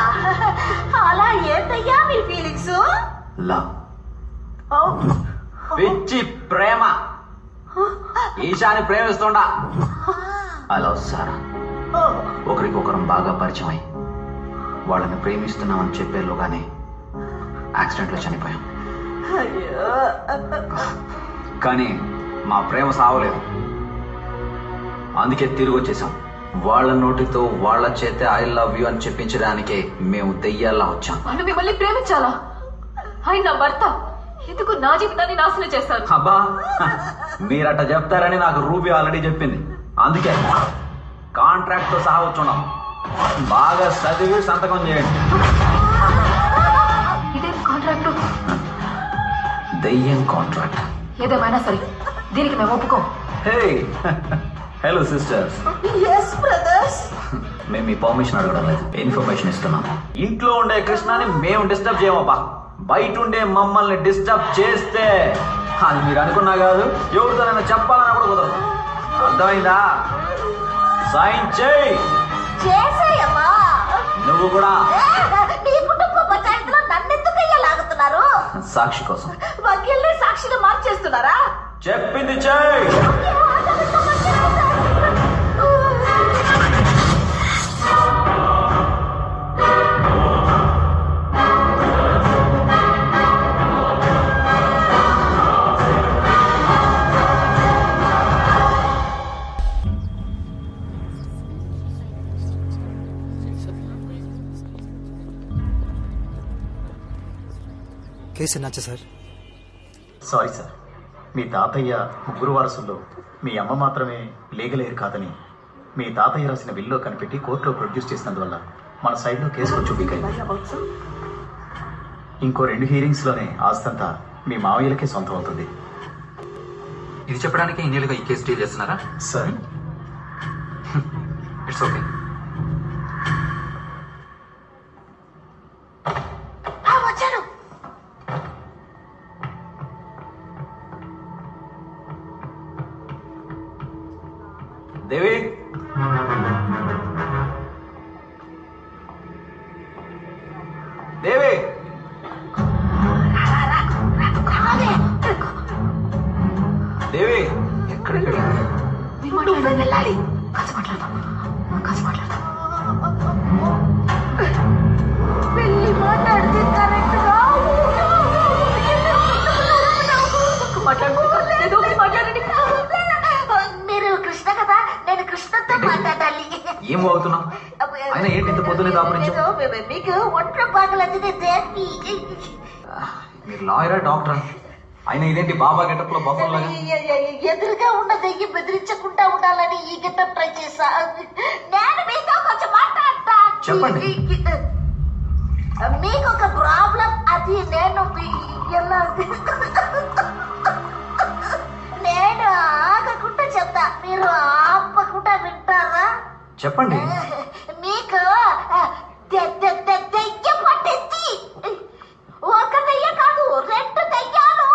అలా ఏంటయ్యా మీ ఫీలింగ్స్? లవ్. పిచ్చి ప్రేమ. ఈశాని ప్రేమిస్తుండా. I love Sara. ఒకరికొకరం బాగా పరిచయం అయి వాళ్ళని ప్రేమిస్తున్నామని చెప్పేలోగానే యాక్సిడెంట్ లో చనిపోయాం. కానీ మా ప్రేమ సావలేదు. అందుకే తిరిగి వచ్చేసాం. వాళ్ళ నోటితో వాళ్ళ చేతే ఐ లవ్ యూ అని చెప్పించడానికే మేము దెయ్యాల్లా వచ్చాం. వాళ్ళు మిమ్మల్ని ప్రేమించాలా? ఆయన నా భర్త. ఎందుకు నా జీవితాన్ని నాశనం చేస్తారు? అబ్బా, మీరట చెప్తారని నాకు రూబీ ఆల్రెడీ చెప్పింది. అందుకే కాంట్రాక్ట్ తో సహా వచ్చున్నాం. బాగా చదివి సంతకం చేయండి. ఇదేం కాంట్రాక్ట్? దెయ్యం కాంట్రాక్ట్. ఏదేమైనా సరే దీనికి మేము ఒప్పుకోం. హే, హలో సిస్టర్స్. yes brothers. మేము మీ పర్మిషన్ అడగడం లేదు, ఇన్ఫర్మేషన్ ఇస్తున్నాం. ఇంట్లో ఉండే కృష్ణని మేము డిస్టర్బ్ చేయమబ్బా. బయట ఉండే మమ్మల్ని డిస్టర్బ్ చేస్తే అది మీరు అనుకున్నా కాదు, ఎవరితోనైనా చెప్పాలని కూడా కుదరదు. అర్థమైందా? సైన్ చేయి. చేసేయమ్మా. నువ్వు కూడా. నీ కుటుంబ పంచాయతీలో నన్నెందుకయ్యా లాగుతున్నారు? సాక్షి కోసం. వకీల్ని సాక్షిగా మార్చేస్తున్నారా? చెప్పింది చేయి. కేసు ఎన్నాచా సార్? సారీ సార్, మీ తాతయ్య ముగ్గురు వారసుల్లో మీ అమ్మ మాత్రమే లీగల్ ఎయిర్ కాదని మీ తాతయ్య రాసిన బిల్లో కనిపెట్టి కోర్టులో ప్రొడ్యూస్ చేసినందువల్ల మన సైడ్లో కేసు కొంచెం వీక్ అయింది. ఇంకో 2 హీరింగ్స్లోనే ఆస్తంతా మీ మావయ్యలకే సొంతం అవుతుంది. ఇది చెప్పడానికి ఇన్నేళ్ళుగా ఈ కేసు డీల్ చేస్తున్నారా సార్? It's okay. వచ్చాను. దేవి, దేవి, దేవి, ఎక్కడికి వెళ్ళాలి. వెళ్ళి మాట్లాడితే కరెక్ట్ గా మీరు కృష్ణ కదా, నేను కృష్ణతో మాట్లాడాలి. ఏం అవుతున్నావు? ఆయన ఏంటి ఇంత పొద్దునే దాపురించావు? మీకు ఒంట్లో బాగలేదు. మీరు లాయరా డాక్టరా? ఆయన ఇదేంటి బాబా గెటప్ లో బఫర్ లాగా? ఎదురుగా ఉన్న దెయ్యం బెదిరించకుండా ఉండాలని ఈ గెటప్ ట్రై చేశా. నేను మీతో కొంచెం మాట్లాడతా. చెప్పండి. మీకు ఒక ప్రాబ్లం, అది నేను ఎలా నేను ఆగకుండా చెప్తా, మీరు ఆపకుండా వింటారా? చెప్పండి. దెయ్యం పట్టింది. ఒక దెయ్యం కాదు, 2 దెయ్యాలు.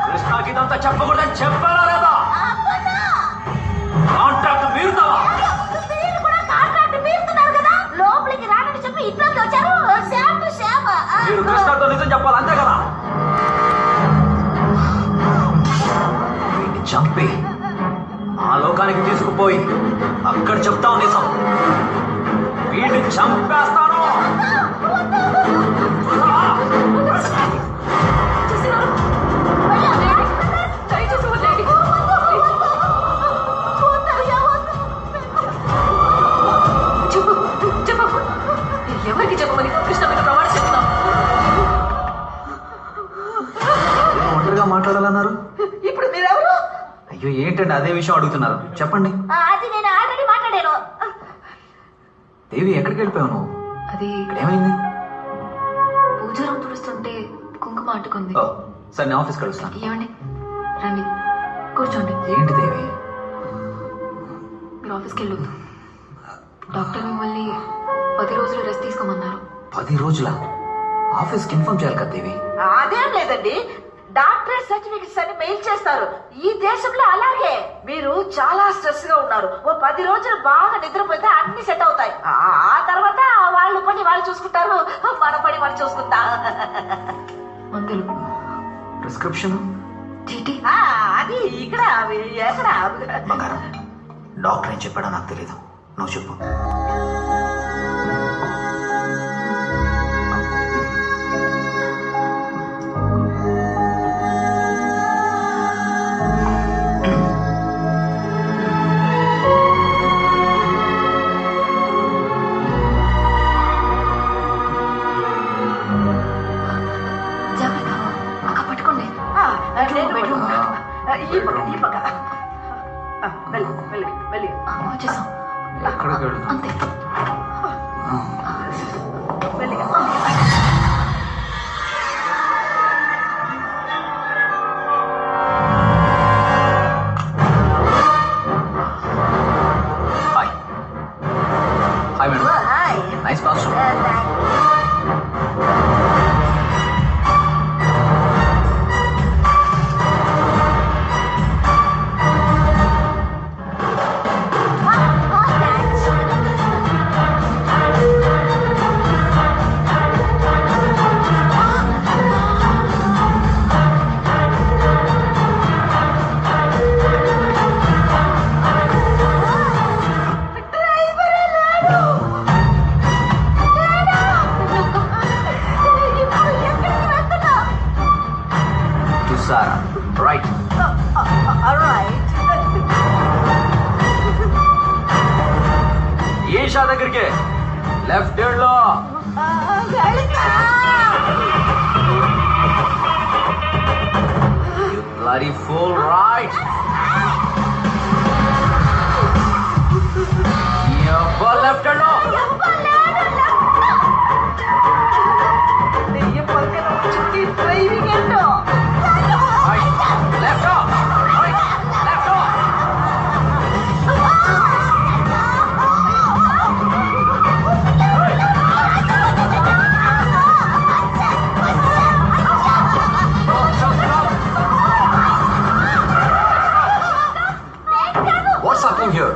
కృష్ణకి ఇదంతా చెప్పకూడదని చెప్పారా లేదా? కాంట్రాక్ట్ మీరుతావా? మీరు కూడా కాంట్రాక్ట్ మీరుతున్నారు కదా. లోపలికి రానని చెప్పి ఇంట్లోకి వచ్చారు. శ్యామ్ టు శ్యామ్. మీరు కృష్ణతో నిజం చెప్పాలి, అంతే కదా? వీడిని చంపి ఆ లోకానికి తీసుకుపోయి అక్కడ చెప్తాం నిజం. వీడిని చంపేస్తాను. ఎవరికి చెప్పమని కృష్ణ మీద ప్రమాణం చెప్తాం. ఒంటరిగా మాట్లాడాలన్నారు. ఇప్పుడు మీరెవరు? అయ్యో ఏంటండి అదే విషయం అడుగుతున్నారు, చెప్పండి. అది నేను ఆల్రెడీ మాట్లాడాను. దేవి ఎక్కడికి వెళ్ళిపోయావు నువ్వు? అది ఏమైంది? పూజారం తుడుస్తుంటే కుంకుమ అంటుకుంది. సరే నేను ఆఫీస్కి వెళ్తాను. ఏమండి రండి కూర్చోండి. ఏంటి దేవి? మీరు ఆఫీస్కి వెళ్ళొద్దు. డాక్టర్ మిమ్మల్ని 10 రోజులు రెస్ట్ తీసుకోమన్నారు. 10 రోజుల ఆఫీస్కి ఇన్ఫార్మ్ చేయాలి కదా దేవి. అదేం లేదండి, డాక్టరేట్ సర్టిఫికెట్స్ అని మెయిల్ చేస్తారు. ఈ దేశంలో అలాగే. మీరు చాలా స్ట్రెస్ గా ఉన్నారు. ఓ 10 రోజులు బాగా నిద్రపోతే అన్ని సెట్ అవుతాయి. ఆ తర్వాత వాళ్ళు పని వాళ్ళు చూసుకుంటారు, మన పని మనం చూసుకుంటా. మందులు, ప్రిస్క్రిప్షన్, అది ఇక్కడ ఎక్కడ? బంగారం, డాక్టర్ ఏం చెప్పాడో నాకు తెలియదు, నువ్వు చెప్పు. ఎక్కడికి వెళ్తాం? అంతే. Hi hi madam. Nice costume. Right. Isha దగ్గరికి లెఫ్ట్ హ్యాండ్ లో. You bloody fool, right? Your left hand lo. Driving ఏంటో. Left off. Right. Left off. What's happening here?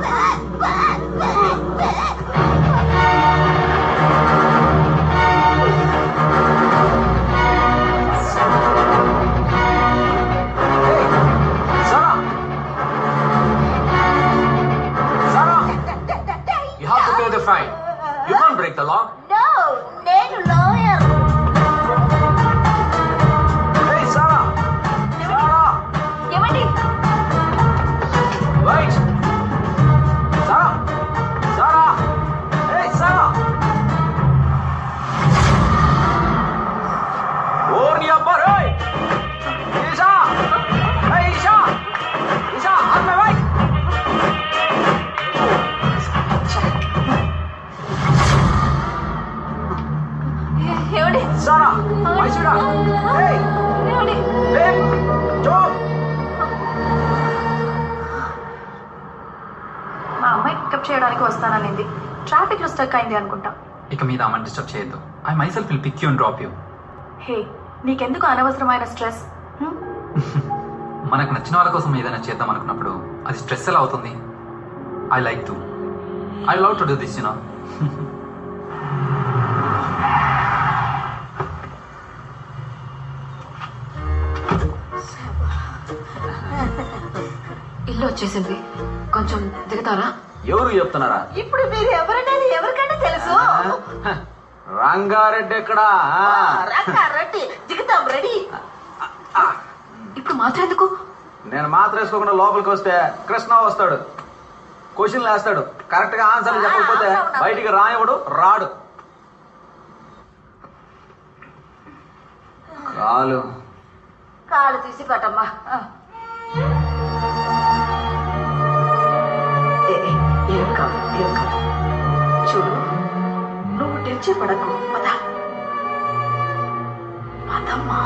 Fine. You can't break the law. No, నేను lawyer. Hey, Sarah. Sarah. ఏమండి? Wait. Sarah. Sarah. Hey, Sarah. Warn your butt, hey. Isha. Hey, Isha. Isha, on my right. Morning pickup చేయడానికి వస్తాననింది. Traffic లో stuck అయింది అనుకుంటా. ఇక మీద అమ్మని డిస్టర్బ్ చేయొద్దు. I myself will pick you and drop you. Hey, నీకెందుకు అనవసరమైన స్ట్రెస్? మనకు నచ్చిన వాళ్ళ కోసం ఏదైనా చేద్దాం అనుకున్నప్పుడు అది స్ట్రెస్ ఎలా అవుతుంది? I like to I love to do this you know. ఇల్లు వచ్చేసింది, కొంచెం దిగుతారా? ఎవరు చెప్తున్నారా? ఇప్పుడు మీరు ఎవరికైనా తెలుసు. రంగారెడ్డి ఎక్కడా? రంగారెడ్డి దిగుతాం, రెడీ. ఇప్పుడు మాత్రం ఎందుకు? నేను మాత్రం వేసుకోకుండా లోపలికి వస్తే కృష్ణ వస్తాడు, క్వశ్చన్లు వేస్తాడు. కరెక్ట్ గా ఆన్సర్లు చెప్పకపోతే బయటికి రానివ్వడు, రాడు. కాలు తీసి పట్టమ్మా. ఏం కాదు. చూడు, నువ్వు టెన్షన్ పడకు. పదమ్మా.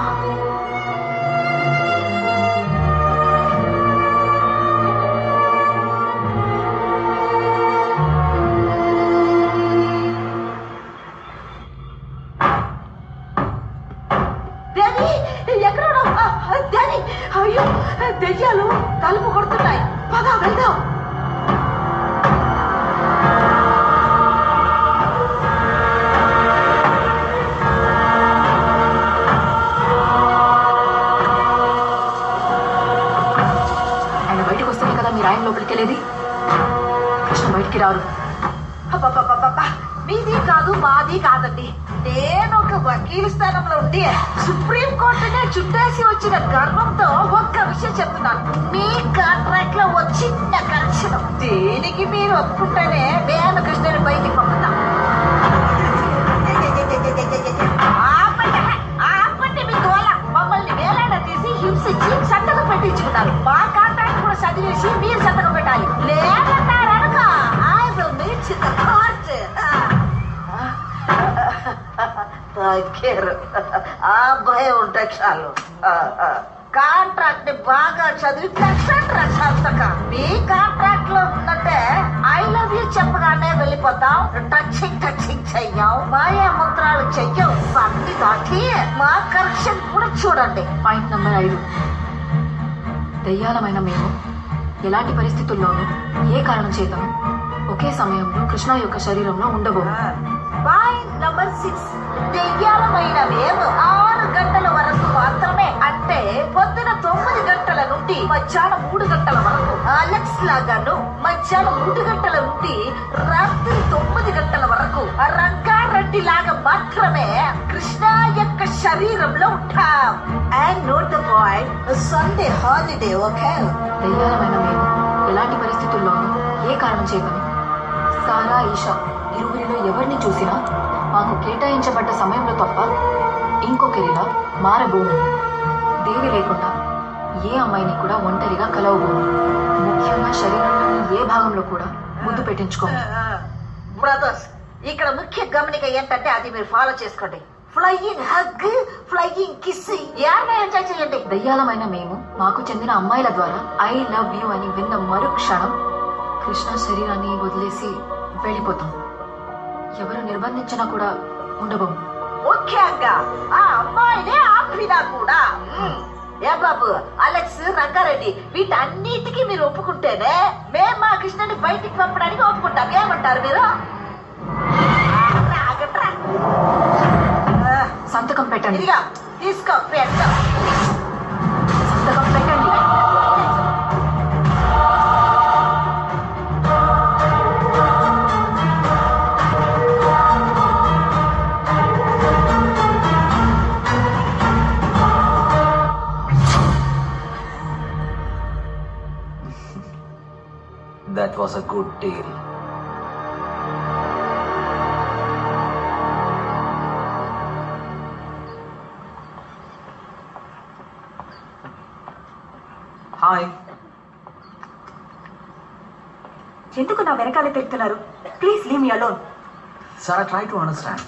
అయ్యో, దెయ్యాలు తలుపు కొడుతున్నాయి. పద వెళ్దాం. ఆయన బయటకు వస్తేనే కదా మీరు ఆయన లోపలికి వెళ్ళేది. కృష్ణ బయటికి రారు. మీది కాదు, మాది కాదండి. నేను ఒక వకీలు స్థానంలో ఉండి సుప్రీం కోర్టునే చుట్టేసి వచ్చిన గర్వంతో ఒక్క విషయం చెప్తున్నాను. మీ కాంట్రాక్ట్ లో వచ్చిన కరెక్షన్ దీనికి మీరు ఒప్పుకుంటేనే నేను కృష్ణని బయటికి పంపుతాం. ఆపండి మీ గోల. మమ్మల్ని వేలాడ తీసి హింసించి సంతకం పెట్టించుకున్నారు. మా కాంట్రాక్ట్ కూడా చదివేసి మీరు సంతకం పెట్టాలి. లేదన్నారనుక I will meet in the court. ఆ భయం ఉంటే చాలు. కాంట్రాక్ట్ ని బాగా చదివి సంతకం. మీ కాంట్రాక్ట్ లో ఉందంటే ఐ లవ్ యూ చెప్పగానే వెళ్ళిపోతాం. టచింగ్ చెయ్యం, మాయా మంత్రాలు చెయ్యం. పన్ని దాటి మా కరెక్షన్ కూడా చూడండి. పాయింట్ నెంబర్ 5, దయ్యాలమైన మేము ఎలాంటి పరిస్థితుల్లోనూ ఏ కారణం చేతను ఒకే సమయంలో కృష్ణ యొక్క శరీరంలో ఉండబోము. పాయింట్ నెంబర్ 6, దెయ్యాలమైన మేము 6 గంటల వరకు మాత్రమే, అంటే పొద్దున 9 గంటల నుండి మధ్యాహ్నం 3 గంటల వరకు, అలెక్స్ లాగాను మధ్యాహ్నం 3 గంటల నుండి రాత్రి 9 గంటల వరకు రంగారెడ్డి లాగా మాత్రమే కృష్ణ యొక్క శరీరంలో ఉంటాం. And note the point, Sunday holiday. Okay, దయ్యాలమైన మేము ఎలాంటి పరిస్థితుల్లోనూ ఏ కారణం చేతను సారా, ఈషా ఇరువురిలో ఎవరిని చూసినా మాకు కేటాయించబడ్డ సమయంలో తప్ప ఇంకొకరిలా మారబోము. దేవి లేకుండా ఏ అమ్మాయిని కూడా ఒంటరిగా కలవబోము. ముఖ్యంగా శరీరంలోని ఏ భాగంలో కూడా ముద్దు పెట్టించుకోము. బ్రదర్స్, ఇక్కడ ముఖ్య గమనిక ఏంటంటే అది మీరు ఫాలో చేసుకోండి. Flying hug, flying kiss enjoy చేయండి. దయ్యాలమైన మేము మాకు చెందిన అమ్మాయిల ద్వారా ఐ లవ్ యూ అని విన్న మరుక్షణం కృష్ణ శరీరాన్ని వదిలేసి వెళ్ళిపోతాం. ఎవరు నిర్బంధించినా కూడా ఉండబోము. ముఖ్యంగా ఆ అమ్మాయినే ఆపినా కూడా. ఏ బాబు, అలెక్స్, రంగారెడ్డి వీటన్నిటికీ మీరు ఒప్పుకుంటేనే మేము మా కృష్ణని బయటికి పంపడానికి ఒప్పుకుంటాం. ఏమంటారు మీరు? సంతకం పెట్టండి. ఇదిగా తీసుకో, సంతకం పెట్టండి. That was a good deal. Hi. ఎందుకు నా వెనకాలే తిరుగుతున్నారు? Please leave me alone. Sir, try to understand.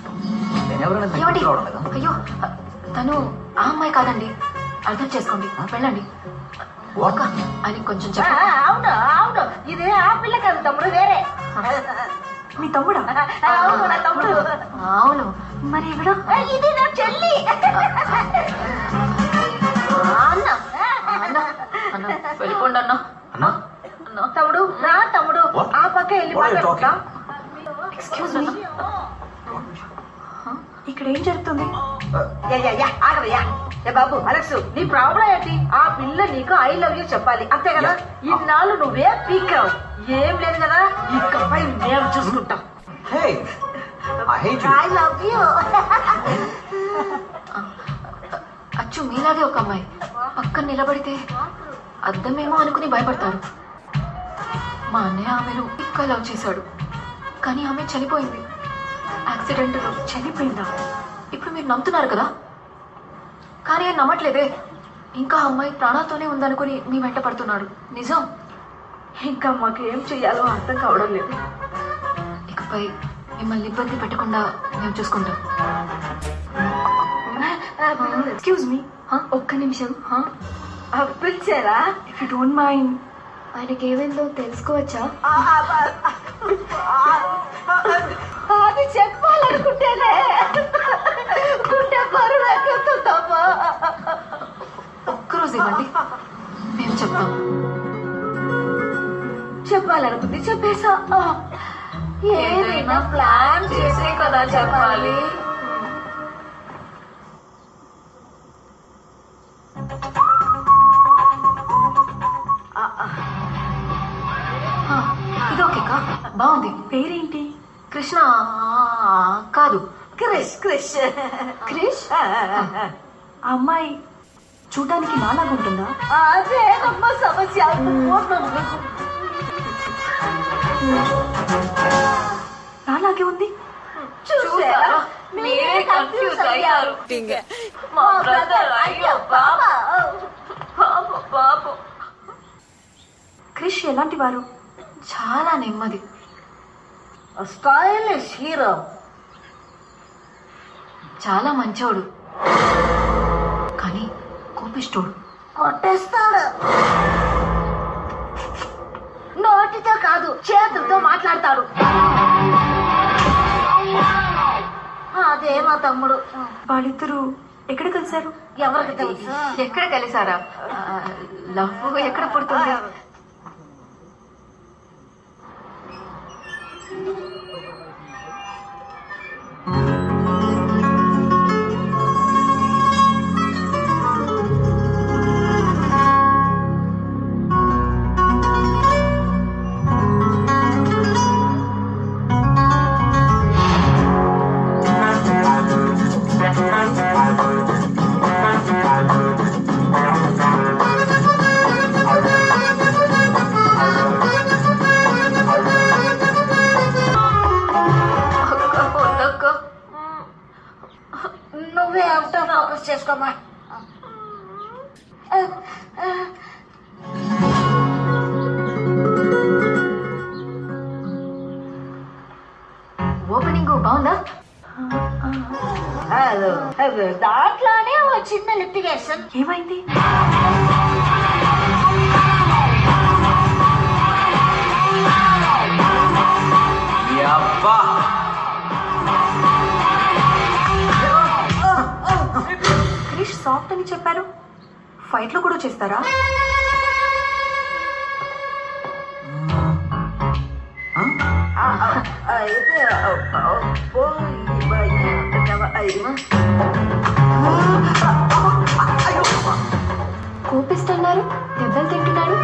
నేను ఎవరైనా ఏమండి? రావడం లేదా? అయ్యో, తను ఆ అమ్మాయి కాదండి, అర్థం చేసుకోండి. వెళ్ళండి. అని కొంచెం అవును, ఇది ఆ పిల్ల కాదు తమ్ముడు, వేరే. మీ తమ్ముడా? అవును, నా తమ్ముడు. అవును, మరి ఎవరు? ఇది నా చెల్లి. అన్న అన్న వెళ్ళిపోండి అన్న. తమ్ముడు, నా తమ్ముడు ఆ పక్క వెళ్ళి మాట్లాడుతా. ఎక్స్క్యూజ్ మీ, ఇక్కడ ఏం జరుగుతుంది? ఆగవయ్యా. ఏ బాబు అలెక్స్, నీ ప్రాబ్లం ఏంటి? ఆ పిల్ల నీకు ఐ లవ్ యూ చెప్పాలి, అంతే కదా? ఇన్నాళ్ళు నువ్వే పీకావు, ఏం లేదు కదా? ఇకపై మేము చూసుకుంటాం. I love you. అచ్చు మీలాగే ఒక అమ్మాయి పక్కన నిలబడితే అద్దమేమో అనుకుని భయపడతారు. మా అన్నయ్య ఆమెను ఇంకా లవ్ చేశాడు, కానీ ఆమె చనిపోయింది. యాక్సిడెంట్లో చనిపోయిందా? ఇప్పుడు మీరు నమ్ముతున్నారు కదా, కానీ ఆయన నమ్మట్లేదే. ఇంకా అమ్మాయి ప్రాణాలతోనే ఉందనుకుని మీ వెంట పడుతున్నాడు. నిజం. ఇంకా మాకు ఏం చెయ్యాలో అర్థం కావడం లేదు. ఇకపై మిమ్మల్ని ఇబ్బంది పెట్టకుండా మేము చూసుకుంటాం. ఎక్స్క్యూజ్ మీ, ఒక్క నిమిషం. పిలిచారా? ఇఫ్ యూ డోంట్ మైండ్, ఆయనకి ఏమైందో తెలుసుకోవచ్చా? అది చెప్పాలనుకుంటేనే గుండె బరువు ఎక్కుతుందమ్మా. ఒక్కరోజు ఇవ్వండి, మేము చెప్తాం. చెప్పాలనుకుంది చెప్పేసా. ఏదైనా ప్లాన్ చేసే కదా చెప్పాలి. ఇది ఓకేకా? బాగుంది. పేరేంటి? కృష్ణ కాదు, క్రిష్. క్రిష్ క్రిష్? ఆ అమ్మాయి చూడడానికి నాలాగా ఉంటుందా? అదేనమ్మా సమస్య. నాలాగే ఉంది. చూసారా, మీరే కన్ఫ్యూజ్ అయ్యారు. మా బ్రదర్. అయ్యో బాబా. బాబు. క్రిష్ ఎలాంటి వారు? చాలా నెమ్మది, స్టైలిష్ హీరో. చాలా మంచోడు, కానీ కోపిష్టోడు. కొట్టేస్తాడు. నోటితో కాదు, చేతులతో మాట్లాడతాడు. అదే మా తమ్ముడు. వాళ్ళిద్దరూ ఎక్కడ కలిశారు? ఎవరికి తెలుసు? ఎక్కడ కలిసారా? లవ్ ఎక్కడ పుడుతుంది? నువ్వే అవుతా ఫోకస్ చేసుకోమా. ఓపెనింగ్ బాగుందా? దాంట్లోనే ఓ చిన్న లిటిగేషన్. ఏమైంది? క్రిష్ సాఫ్ట్ అని చెప్పారు, ఫైట్ లో కూడా చేస్తారా? కోపిస్తున్నారు, దెబ్బలు తింటున్నాడు.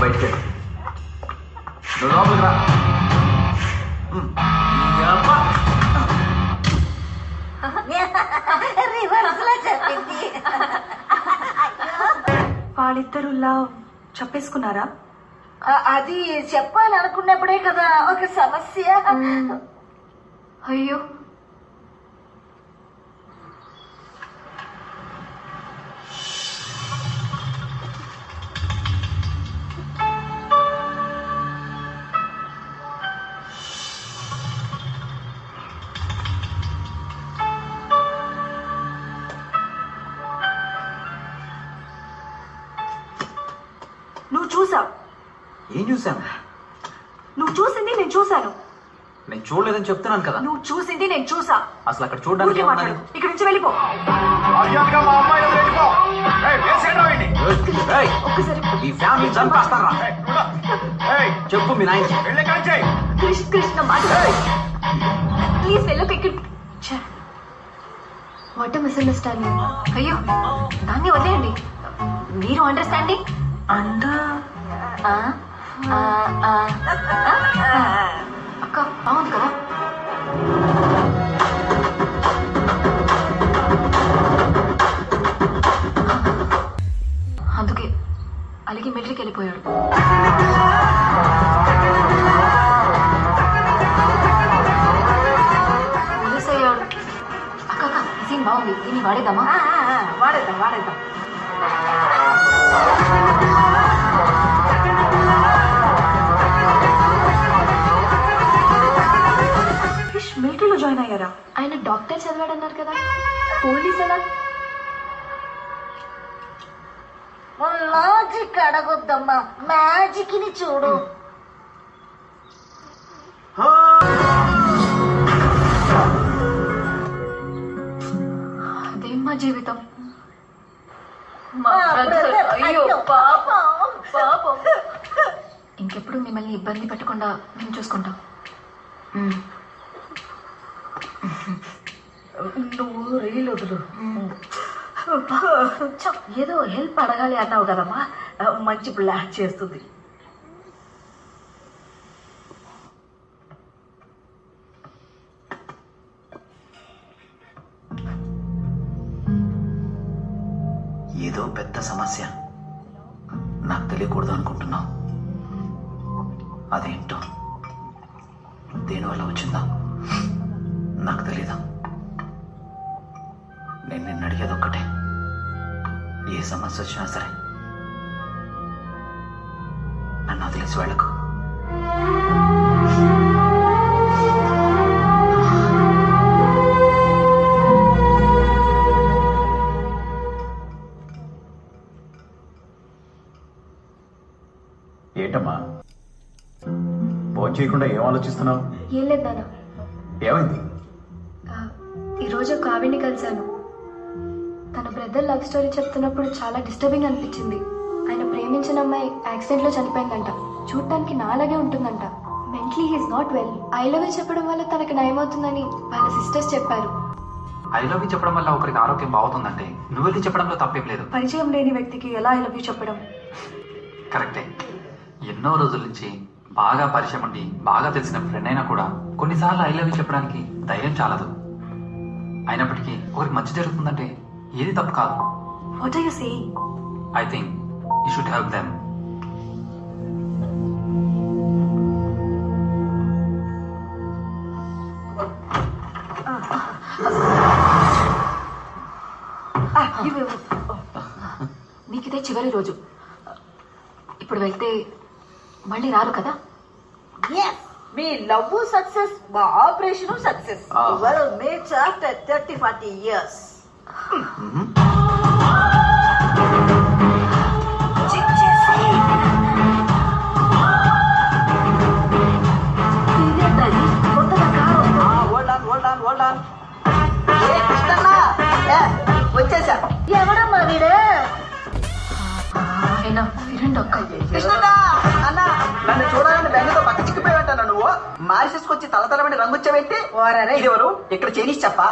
బయటికి లోపలికి రా. రివర్స్ లో చెప్పింది. వాళ్ళిద్దరు లవ్ చెప్పేసుకున్నారా? అది చెప్పాలనుకున్నప్పుడే కదా ఒక సమస్య. అయ్యో, నువ్వు చూసావు. ఏం చూసాను? నువ్వు చూసింది నేను చూశాను. నేను చూడలేదని చెప్తున్నాను కదా. నువ్వు చూసింది నేను చూసా. అసలు అక్కడ చూడడానికి ఊరికే మాట్లాడు. ఇక్కడి నుంచి వెళ్ళిపో. ఒక్కసారి ఈ ఫ్యామిలీ చంపేస్తారా? చెప్పు మీ నాయన. కృష్ణ ప్లీజ్ వెళ్ళకు. ఇక్కడ వాట్ మిస్అండర్స్టాండింగ్. అయ్యో దాన్ని వదిలేయండి. మీరు అండర్స్టాండింగ్ అక్క అవును కదా. అందుకే అలిగి మిలిటరీకి వెళ్ళిపోయాడు. పోలీస్ అయ్యాడు. అక్క సీన్ బాగుంది. దీన్ని వాడేద్దామా? వాడేద్దాం. మిలిటరీలో జాయిన్ అయ్యారా? ఆయన డాక్టర్ చదివాడన్నారు కదా, పోలీస్ ఎలా? లాజిక్ అడగొద్దమ్మా, మ్యాజిక్ ని చూడు. అదేం మా జీవితం. అయ్యో పాపం. ఇంకెప్పుడు మిమ్మల్ని ఇబ్బంది పెట్టకుండా మేము చూసుకుంటాం. నువ్వు రీల్ వదులు. ఏదో హెల్ప్ అడగాలి అన్నావు కదమ్మా, మంచి ప్లాన్ చేస్తుంది. ఏదో పెద్ద సమస్య నాకు తెలియకూడదు అనుకుంటున్నావు. అదేంటో దేనివల్ల వచ్చిందా నాకు తెలీదు. నేను నిన్ను అడిగేది ఒక్కటే, ఏ సమస్య వచ్చినా సరే నన్ను వదిలేసి వెళ్ళకు. ఏంటమ్మా ఫోన్ చేయకుండా ఏం ఆలోచిస్తున్నావు? ఏం లేదు నాన్న. ఏమైంది? ఈరోజు ఒక ఆవిడ్ని కలిశాను. తన బ్రదర్ లవ్ స్టోరీ చెప్తున్నప్పుడు చాలా డిస్టర్బింగ్ అనిపించింది. ఆయన ప్రేమించిన అమ్మాయి యాక్సిడెంట్లో చనిపోయిందంట. చూడటానికి నాలాగే ఉంటుందంట. Mentally he's not well. I love you చెప్పడం వల్ల తనకి నయమవుతుందని వాళ్ళ సిస్టర్స్ చెప్పారు. ఐ లవ్ యూ చెప్పడం వల్ల ఒకరికి ఆరోగ్యం బాగుతుందంటే నువ్వు వెళ్ళి చెప్పడంలో తప్పేం లేదు. పరిచయం లేని వ్యక్తికి ఎలా ఐ లవ్ యూ చెప్పడం? కరెక్టే. ఎన్నో రోజుల నుంచి బాగా పరిచయం ఉండి బాగా తెలిసిన ఫ్రెండ్ అయినా కూడా కొన్నిసార్లు ఐ లవ్ యూ చెప్పడానికి ధైర్యం చాలదు. అయినప్పటికీ ఒకరికి మంచి జరుగుతుందంటే ఏది తప్పు కాదు. What are you saying? I think you should help them. నీకిదే చివరి రోజు. ఇప్పుడు వెళ్తే మళ్ళీ రారు కదా. మీ లవ్ సక్సెస్, మా operation success. Mates after 30-40 years. వచ్చేసా. ఎవడమ్మా వీడు? నన్ను చూడాలని బెంగతో పక్క చిక్కిపోయావట. నువ్వు మారిసేసుకొచ్చి తలతలమని రంగుచ్చావేంటి? ఇదెవరు? ఇక్కడ చేసి చెప్పా.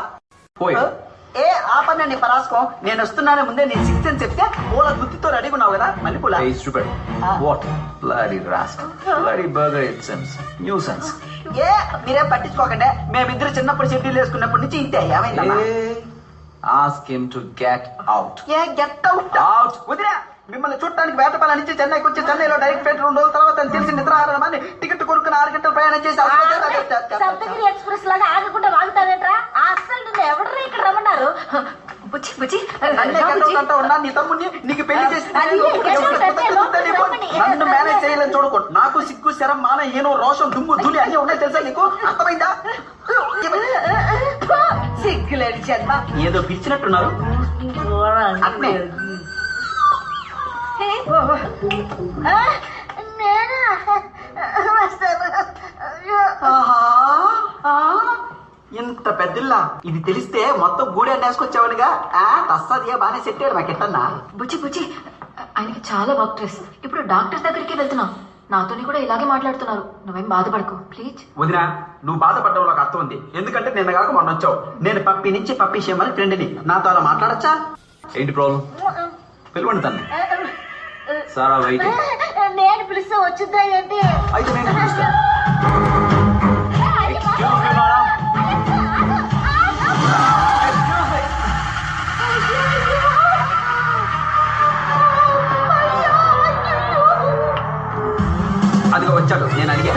ఏ ఆపనండి పరాసుకో. నేను వస్తున్నానే ముందే నేను 6 అని చెప్తే పూల గుత్తితో రెడీగా ఉన్నావు కదా. మళ్ళీ పూల ఏ మీరేం పట్టించుకోకండి. మేమిద్దరు చిన్నప్పుడు షెడ్యూల్ వేసుకున్నప్పటి నుంచి ఇంతే. ఏమైందమ్మా? Ask him to get out. Get out. వదిలే. మిమ్మల్ని చూడటానికి వేటపాల నుంచి చెన్నైకి వచ్చి చెన్నైలో డైరెక్ట్ ఫ్లైట్ 2 రోజుల తర్వాత తెలిసి నిద్ర ఆరమని టికెట్ కొనుక్కుని 6 గంటలు ప్రయాణం చేసి సప్తగిరి ఎక్స్ప్రెస్ లాగా ఆగకుండా వాగుతావేంట్రా? అసలు నిన్ను ఎవరు ఇక్కడ రమ్మన్నారు? ఉన్నా నీ తమ్ముడిని నీకు పెళ్లి చేసి నన్ను మేనేజ్ చేయాలని చూడకు. నాకు సిగ్గు శరం మాన ఏనో రోషం దుమ్ము ధూళి అన్ని ఉన్నాయి తెలుసా నీకు? అర్థమైందా? సిగ్గులేని జన్మ. ఏదో పిలిచినట్టున్నారు. ఇంత పెద్దిల్లా ఇది తెలిస్తే మొత్తం గూడి అన్నేసుకొచ్చావనిగా తస్సదియా బానే సెట్ అయ్యాడు మాకెట్టన్నా. బుజ్జి బుజ్జి ఆయనకి చాలా వర్క్ స్ట్రెస్. ఇప్పుడు డాక్టర్ దగ్గరికి వెళ్తున్నా. నాతోని కూడా ఇలాగే మాట్లాడుతున్నారు. నువ్వేం బాధపడకు ప్లీజ్. వదినా, నువ్వు బాధపడడం నాకు అర్థం ఉంది. ఎందుకంటే నిన్న కాక మొన్న వచ్చావు. నేను పప్పి నుంచి పప్పి చేయమని ఫ్రెండ్ని. నాతో అలా మాట్లాడచ్చా? ఏంటి ప్రాబ్లం? పిలవండి తన్ని. సారా వెయిట్. నేను పిలిస్తే వచ్చిందా ఏంటి? అయితే నేను పిలుస్తా. అదిగో వచ్చాడు. నేను అడిగా.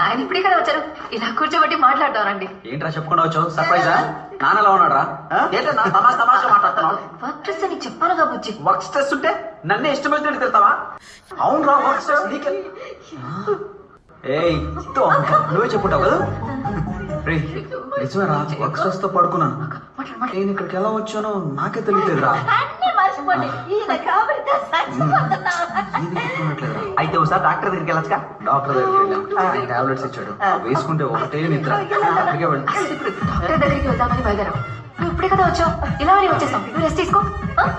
ఆయన ఇప్పుడే కదా వచ్చారు. ఇలా కూర్చోబెట్టి మాట్లాడతారండి. ఏంట్రా చెప్పకుండా వచ్చావు? సర్ప్రైజా? నాన్నలా ఉన్నాడు రా. ఏంటన్నా తమాషా తమాషా మాట్లాడుతున్నావు? వర్క్ స్ట్రెస్ అని చెప్పానుగా బుజ్జి. వర్క్ స్ట్రెస్ ఉంటే నన్నే ఇష్టమైనట్టు తిడతావా? అవును రా, వర్క్ స్ట్రెస్ నీకే. ఏయ్ నువ్వే చెప్పుంటావు కదా. నిజమేరా, వర్క్ స్ట్రెస్ తో పడుకున్నాను. నేను ఇక్కడికి ఎలా వచ్చానో నాకే తెలియలేదురా. అయితే ఒకసారి డాక్టర్ దగ్గరికి వెళ్ళొచ్చుగా. డాక్టర్ దగ్గరికి వెళ్ళాం. టాబ్లెట్స్ ఇచ్చాడు. వేసుకుంటే ఒకటే నిద్ర. అందుకే వెళ్ళి డాక్టర్ దగ్గరికి వెళ్దామని బయలుదేరాం. నువ్వు ఇప్పుడే కదా వచ్చావు. ఇలా అని వచ్చేసాం. నువ్వు రెస్ట్ తీసుకో.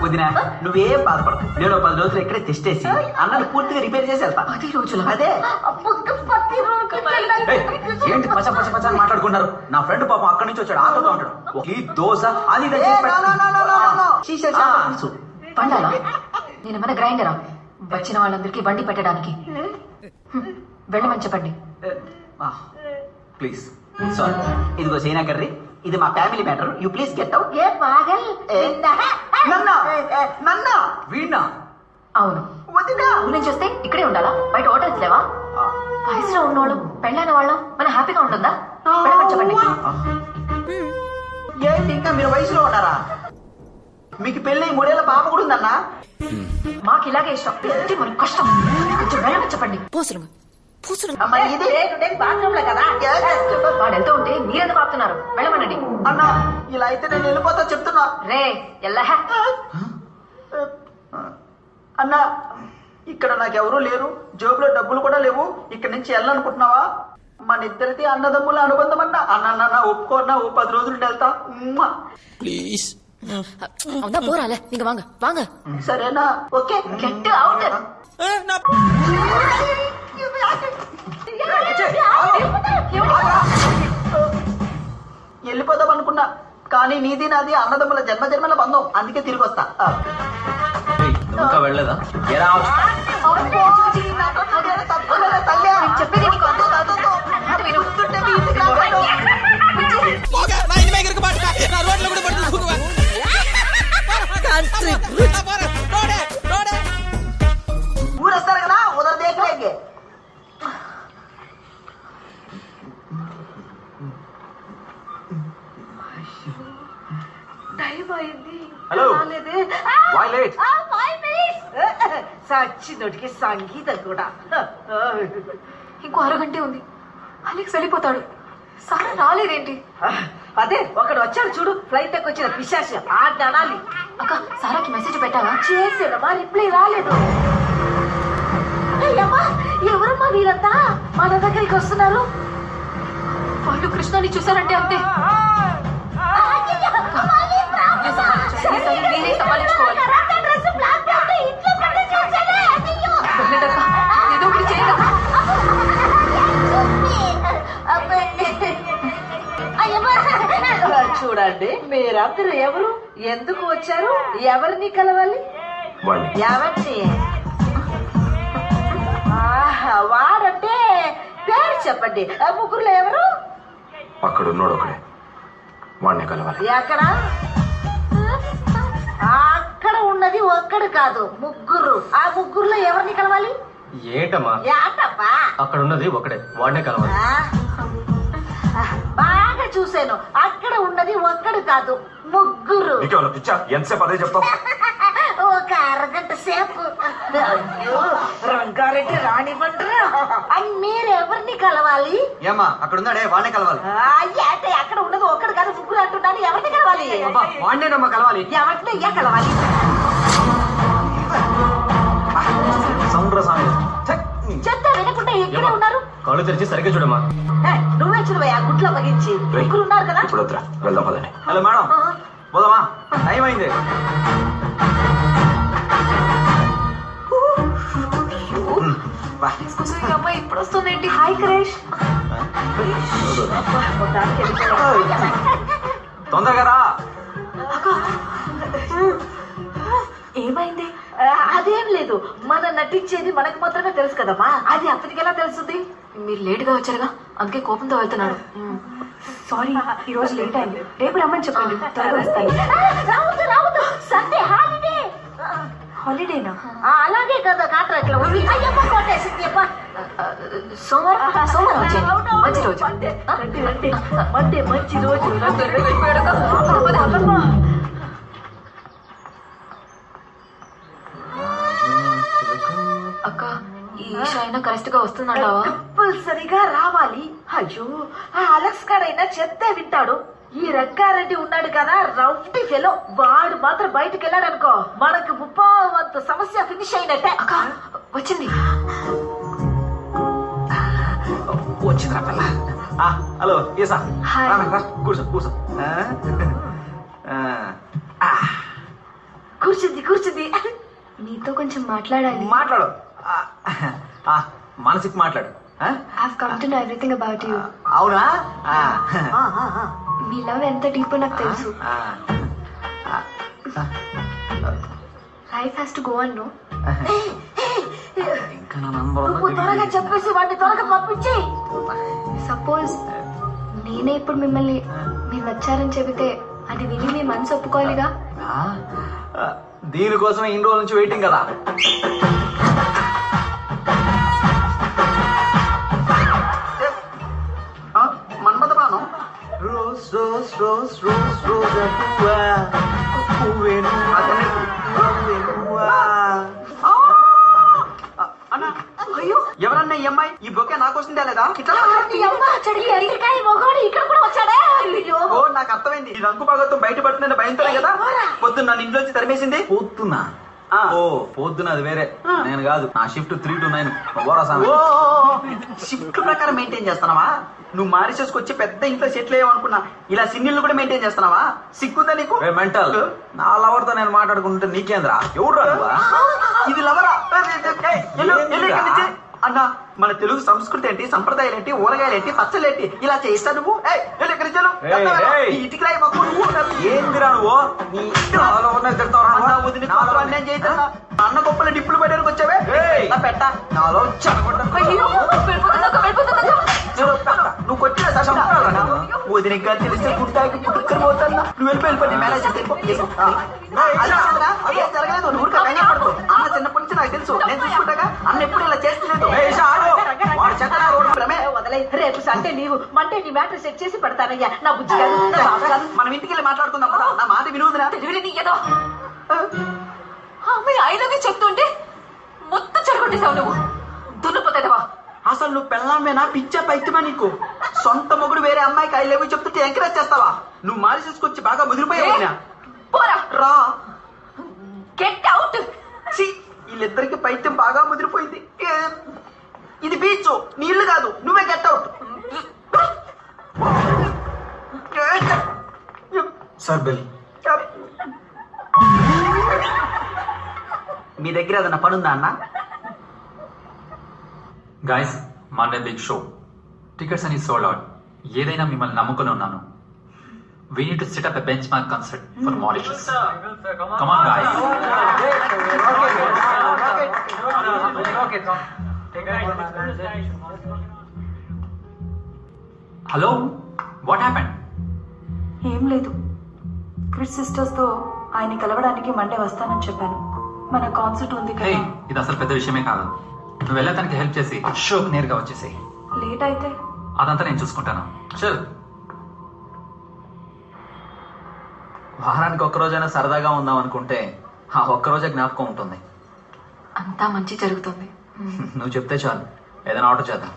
వదినా, నువ్వేం బాధపడకు. నేను 10 రోజులు ఇక్కడే టెస్ట్ చేసి అన్నది పూర్తిగా రిపేర్ చేసి వెళ్తా. 10 రోజులు? అదే. ఏంటి పచ్చ పచ్చ పచ్చ అని మాట్లాడుకున్నారు? నా ఫ్రెండ్ పాపం అక్కడి నుంచి వచ్చాడు. ఆటోతో ఉంటాడు. ఈ దోశ అది పండాలా? నేనేమైనా గ్రైండరా వచ్చిన వాళ్ళందరికీ బండి పెట్టడానికి? వెళ్ళమని చెప్పండి ప్లీజ్. సారీ. ఇదిగో సైనా కర్రీ. ఇది మా family matter. You please get out. వీణా? అవును. ఊరి నుంచి వస్తే ఇక్కడే ఉండాలా? బయట హోటల్స్ లేవా? వయసులో ఉన్నవాళ్ళు పెళ్ళైన వాళ్ళం మనం హ్యాపీగా ఉంటుందా? వెళ్ళమని చెప్పండి. ఏంటి ఇంకా మీరు వయసులో ఉన్నారా? మీకు పెళ్ళి 3 ఏళ్ల పాప కూడా ఉందన్నా. మాకు ఇలాగే ఇష్టం. మనకు కష్టం. కొంచెం వెళ్ళమని చెప్పండి. వాడు వెళ్తూ ఉంటే మీరెందుకు ఆపుతున్నారు? వెళ్ళమనండి. అన్నా ఇలా అయితే నేను వెళ్ళిపోతా చెప్తున్నా. రే ఎల్లా. అన్నా ఇక్కడ నాకెవరూ లేరు. జోబులో డబ్బులు కూడా లేవు. ఇక్కడ నుంచి వెళ్ళాలనుకుంటున్నావా? మన ఇద్దరిది అన్నదమ్ముల అనుబంధం అన్నా. అన్న ఒప్పుకోన్నా. 10 రోజులు వెళ్తా ప్లీజ్. పోరాలే నీకు వాంగ వాంగ. సరేనా? ఓకే. Get out. వెళ్ళిపోదాం అనుకున్నా కానీ నీది నాది అన్నదమ్ముల జన్మజన్మల బంధం. అందుకే తిరిగి వస్తా. ఇంకా వెళ్ళలేదా? చెప్పేది ఊరేస్తారు కదా ఉదర్ దేఖలేంగే. హలో. Why late? సచ్చినోటికి సంగీతం కూడా. ఇంకో అరగంటే ఉంది. అలెక్స్ వెళ్ళిపోతాడు. సారా రాలేదేంటి? అదే ఒకడు వచ్చాడు చూడు. ఫ్లైట్ ఎక్కి వచ్చిన పిశాచి అనాలి. అక్క సారాకి మెసేజ్ పెట్టావా? చేసాడు. మా రిప్లై రాలేదు. ఎవరమ్మా వీరంతా మన దగ్గరికి వస్తున్నారు? వాళ్ళు కృష్ణని చూసారంటే అంతే. నేనే సమాలించుకోవాలి. ఏదో ఒకటి చేయగలరా? చూడండి మీరందరూ ఎవరు? ఎందుకు వచ్చారు? ఎవరిని కలవాలి? ఎవరిని? వాడంటే పేరు చెప్పండి. ముగ్గురులో ఎవరు? అక్కడ ఉన్నాడు ఒకడే. వాడిని కలవాలి. ఎక్కడ? అక్కడ ఉన్నది ఒక్కడు కాదు, ముగ్గురు. ఆ ముగ్గురులో ఎవరిని కలవాలి? ఏంటమ్మా అక్కడ ఉన్నది ఒకడే. వాడినే కలవాలి. బాగా చూశాను. అక్కడ ఉన్నది ఒక్కడు కాదు, ముగ్గురు. ఎంతసేపు అదే చెప్తావు? ఒక అరగంట సేపు. రంగారెడ్డి రానివ్వండి. మీరెవరిని కలవాలి? ఏమా అక్కడ ఉన్నాడే వాడిని కలవాలి. అంటే అక్కడ ఉన్నది ఒక్కడు కాదు, ముగ్గురు అంటున్నారు. కలవాలి ఎవరిని కలవాలి వాడినేనమ్మా కలవాలి. ఎవరిని అయ్యా కలవాలి చెప్తా వినకుండా ఎక్కడే ఉన్నారు కాళ్ళు తెరిచి సరిగ్గా చూడమ్మా. నువ్వే చూడవయ్యా గుడ్ల పగించి ముగ్గురు ఉన్నారు కదా ఇప్పుడు వద్దురా, వెళ్దాం పదండి. హలో మేడం, పోదామా? టైం అయింది. అమ్మాయి ఇప్పుడు వస్తుందేంటి? హాయ్ క్రేష్ తొందరగా రా. ఏమైంది? అదేం లేదు, మనం నటించేది మనకు మాత్రమే తెలుసు కదమ్మా, అది అతనికి ఎలా తెలుస్తుంది? మీరు లేట్గా వచ్చారుగా, అందుకే కోపంతో వెళ్తున్నాడు. సారీ, ఈ రోజు లేట్ అయింది. రేపు రమ్మని చెప్పండి, త్వరగా వస్తాను. రావద్దు సండే హాలిడే. హాలిడేనా? అలాగే కదా కాంట్రాక్ట్ లో ఉంది. అయ్యమ్మ కొట్టేసింది. సోమవారం వచ్చేయండి, మంచి రోజు. మండే మంచి రోజు. అక్క, ఈ ఈషా అయినా కరెక్ట్ గా వస్తుందంటావా? కంపల్సరిగా రావాలి. అయ్యో, ఆ అలెక్స్ గాడైనా చెప్తే వింటాడు. ఈ రంగారెడ్డి ఉన్నాడు కదా, రౌండ్ ఫెలో, వాడు మాత్రం బయటకు వెళ్ళాడు అనుకో, మనకు 30% సమస్య ఫినిష్ అయినట్టే. అక్క వచ్చింది. వచ్చిందిరా పిల్ల. హలో ఏసా, కూర్చో కూర్చో. కూర్చుంది. నీతో కొంచెం మాట్లాడాలి. మాట్లాడు, మనసుకి మాట్లాడు. I've come to know everything about you. అవునా? మీ లవ్ ఎంత డీప్ నాకు తెలుసు. Life has to go on, no? ఇంకా నువ్వు త్వరగా చెప్పేసి వాడిని త్వరగా పంపించి. సపోజ్ నేనే ఇప్పుడు మిమ్మల్ని మీరు నచ్చారని చెబితే అది విని మీ మనసు ఒప్పుకోవాలిగా. దీనికోసం ఇన్ని రోజుల నుంచి వెయిటింగ్ కదా. మన్మథ బాణం. రోజ్ రోజ్ రోజ్ రోజ్ రోజా పువ్వా, పువ్వేను అన్నా. అయ్యో, ఎవరన్నా ఈ అమ్మాయి? ఈ బొకే నాకు వస్తుందా లేదా? ఇక్కడ కూడా వచ్చాడే. ఓ, నాకు అర్థమైంది. ఈ రంగు భాగత్వం బయటపడుతుందని భయంతోనే కదా పొద్దున్న నన్ను ఇంట్లోంచి తరిమేసింది. పొద్దున్నా? ఓ పొద్దున అది వేరే, నేను కాదు. నా షిఫ్ట్ 3 to 9. షిఫ్ట్ ప్రకారం మెయింటైన్ చేస్తున్నావా? నువ్వు మారిసేసుకొచ్చి పెద్ద ఇంట్లో సెటిల్ అయ్యావనుకున్నా, ఇలా సిన్నిళ్ళు కూడా మెయింటైన్ చేస్తున్నావా? సిగ్గుందా నీకు? మెంటల్, నా లవర్ తో నేను మాట్లాడుకుంటే నీకేంద్రా? ఎవడు ఇది లవరా? అన్నా, మన తెలుగు సంస్కృతి ఏంటి, సంప్రదాయాలు ఏంటి, ఊరగాయలు ఏంటి, పచ్చలు ఏంటి, ఇలా చేస్తా నువ్వు? ఇటుకి రాయి మాకు. ఏందిరా నువ్వు? అన్న గొప్పల డిప్పులు పెట్టడానికి వచ్చావే పెట్ట నాలో నువ్వు కొట్టిన వదినగా తెలిస్తే గుట్టాకి పుట్టుకొని పోతాను. నువ్వు వెళ్ళిపోయి మేనేజర్ జరగలేదు. నువ్వు పడుకో. అన్న చిన్నప్పటి నుంచి నాకు తెలుసు, నేను చూసుకుంటాగా. అన్న ఎప్పుడు ఇలా చేస్తలేదు. రేపు సండే నీవు మండే నీ మ్యాటర్ సెట్ చేసి పెడతానయ్యా. నా బుద్ధి కాదు. మనం ఇంటికి వెళ్ళి మాట్లాడుకుందాం కదా. నా మాట వినువుదిరా. అమ్మాయి ఐలవి చెప్తుంటే మొత్తం చెడగొట్టేసావు నువ్వు. దున్నపోతావా? అసలు నువ్వు పెళ్ళామేనా? పిచ్చా పైత్యమా నీకు? సొంత మొగుడు వేరే అమ్మాయికి ఐ లవ్ యూ చెప్తుంటే ఎంకరేజ్ చేస్తావా? నువ్వు మారిసేసుకొచ్చి బాగా ముదిరిపోయావు. రా, గెట్ అవుట్. వీళ్ళిద్దరికి పైత్యం బాగా ముదిరిపోయింది. ఇది బీచ్, నీళ్లు కాదు. నువ్వే గెట్ అవుట్. Sir bill. మీ దగ్గర ఏదైనా పనుందా అన్న? Guys, Monday big show. Tickets అని సోల్డ్ అవుట్. ఏదైనా మిమ్మల్ని నమ్ముకుని ఉన్నాను. We need to set up a benchmark concert for Mauritius. Come on, guys. Hello? What happened? ఏం లేదు, క్రిస్ సిస్టర్స్ తో ఆయన కలవడానికి మండే వస్తానని చెప్పాను. మన కాన్సర్ట్ ఉంది Hey, కదా. ఇది అసలు పెద్ద విషయమే కాదు. నువ్వు వెళ్ళటానికి హెల్ప్ చేసి షోకి నేరుగా వచ్చేసి. లేట్ అయితే అదంతా నేను చూసుకుంటాను. చల్. వారానికి ఒక్కరోజైనా సరదాగా ఉందాం అనుకుంటే ఆ ఒక్కరోజే జ్ఞాపకం ఉంటుంది. అంతా మంచి జరుగుతుంది. నువ్వు చెప్తే చాలు, ఏదైనా ఆర్డర్ చేద్దాం.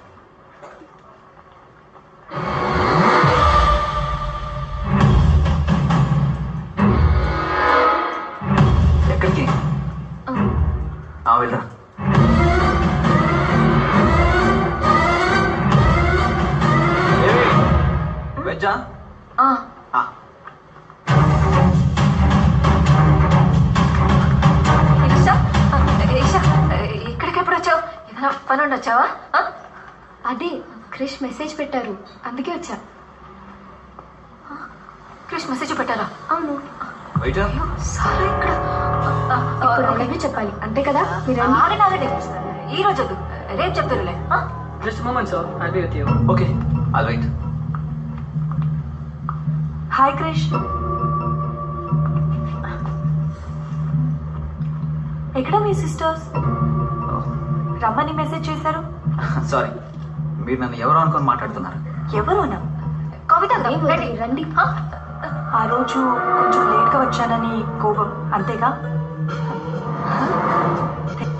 ఇక్కడికి ఎప్పుడు వచ్చావు? ఏదైనా పని ఉండి వచ్చావా? అదే క్రిష్ మెసేజ్ పెట్టారు, అందుకే వచ్చా. క్రిష్ మెసేజ్ పెట్టారా? అవును. సారా ఇక్కడ ఇప్పుడు అలాగే చెప్పాలి అంతే కదా? మీరు ఆగండి. ఈ రోజు రేపు చెప్తారులే. Just a moment, sir. I'll be with you. Okay, I'll wait. Hi Krish, ఎక్కడ మీ సిస్టర్స్? రమ్మని మెసేజ్ చేశారు. సారీ, మీరు నన్ను ఎవరు అనుకొని మాట్లాడుతున్నారు? ఎవరోనా? కవిత రండి. ఆ రోజు కొంచెం లేట్గా వచ్చానని కోపం, అంతేగా?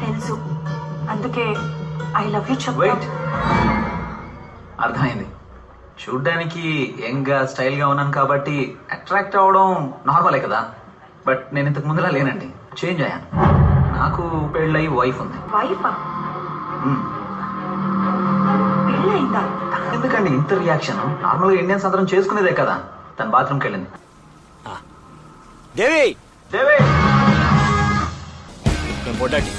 తెలుసు, అందుకే ఐ లవ్ యూ చెప్పు. వెయిట్, అర్థమైంది. చూడ్డానికి యంగ్గా స్టైల్గా ఉన్నాను కాబట్టి అట్రాక్ట్ అవ్వడం నార్మలే కదా. బట్ నేను ఇంతకు ముందులా లేనండి, చేంజ్ అయ్యాను. నాకు పెళ్ళై వైఫ్ ఉంది. వైఫా? పెళ్ళయిందా? ఎందుకండి ఇంత రియాక్షన్? నార్మల్గా ఇండియన్స్ అందరం చేసుకునేదే కదా. తన బాత్రూమ్కి వెళ్ళింది. దేవి దేవి పొడ్డాటి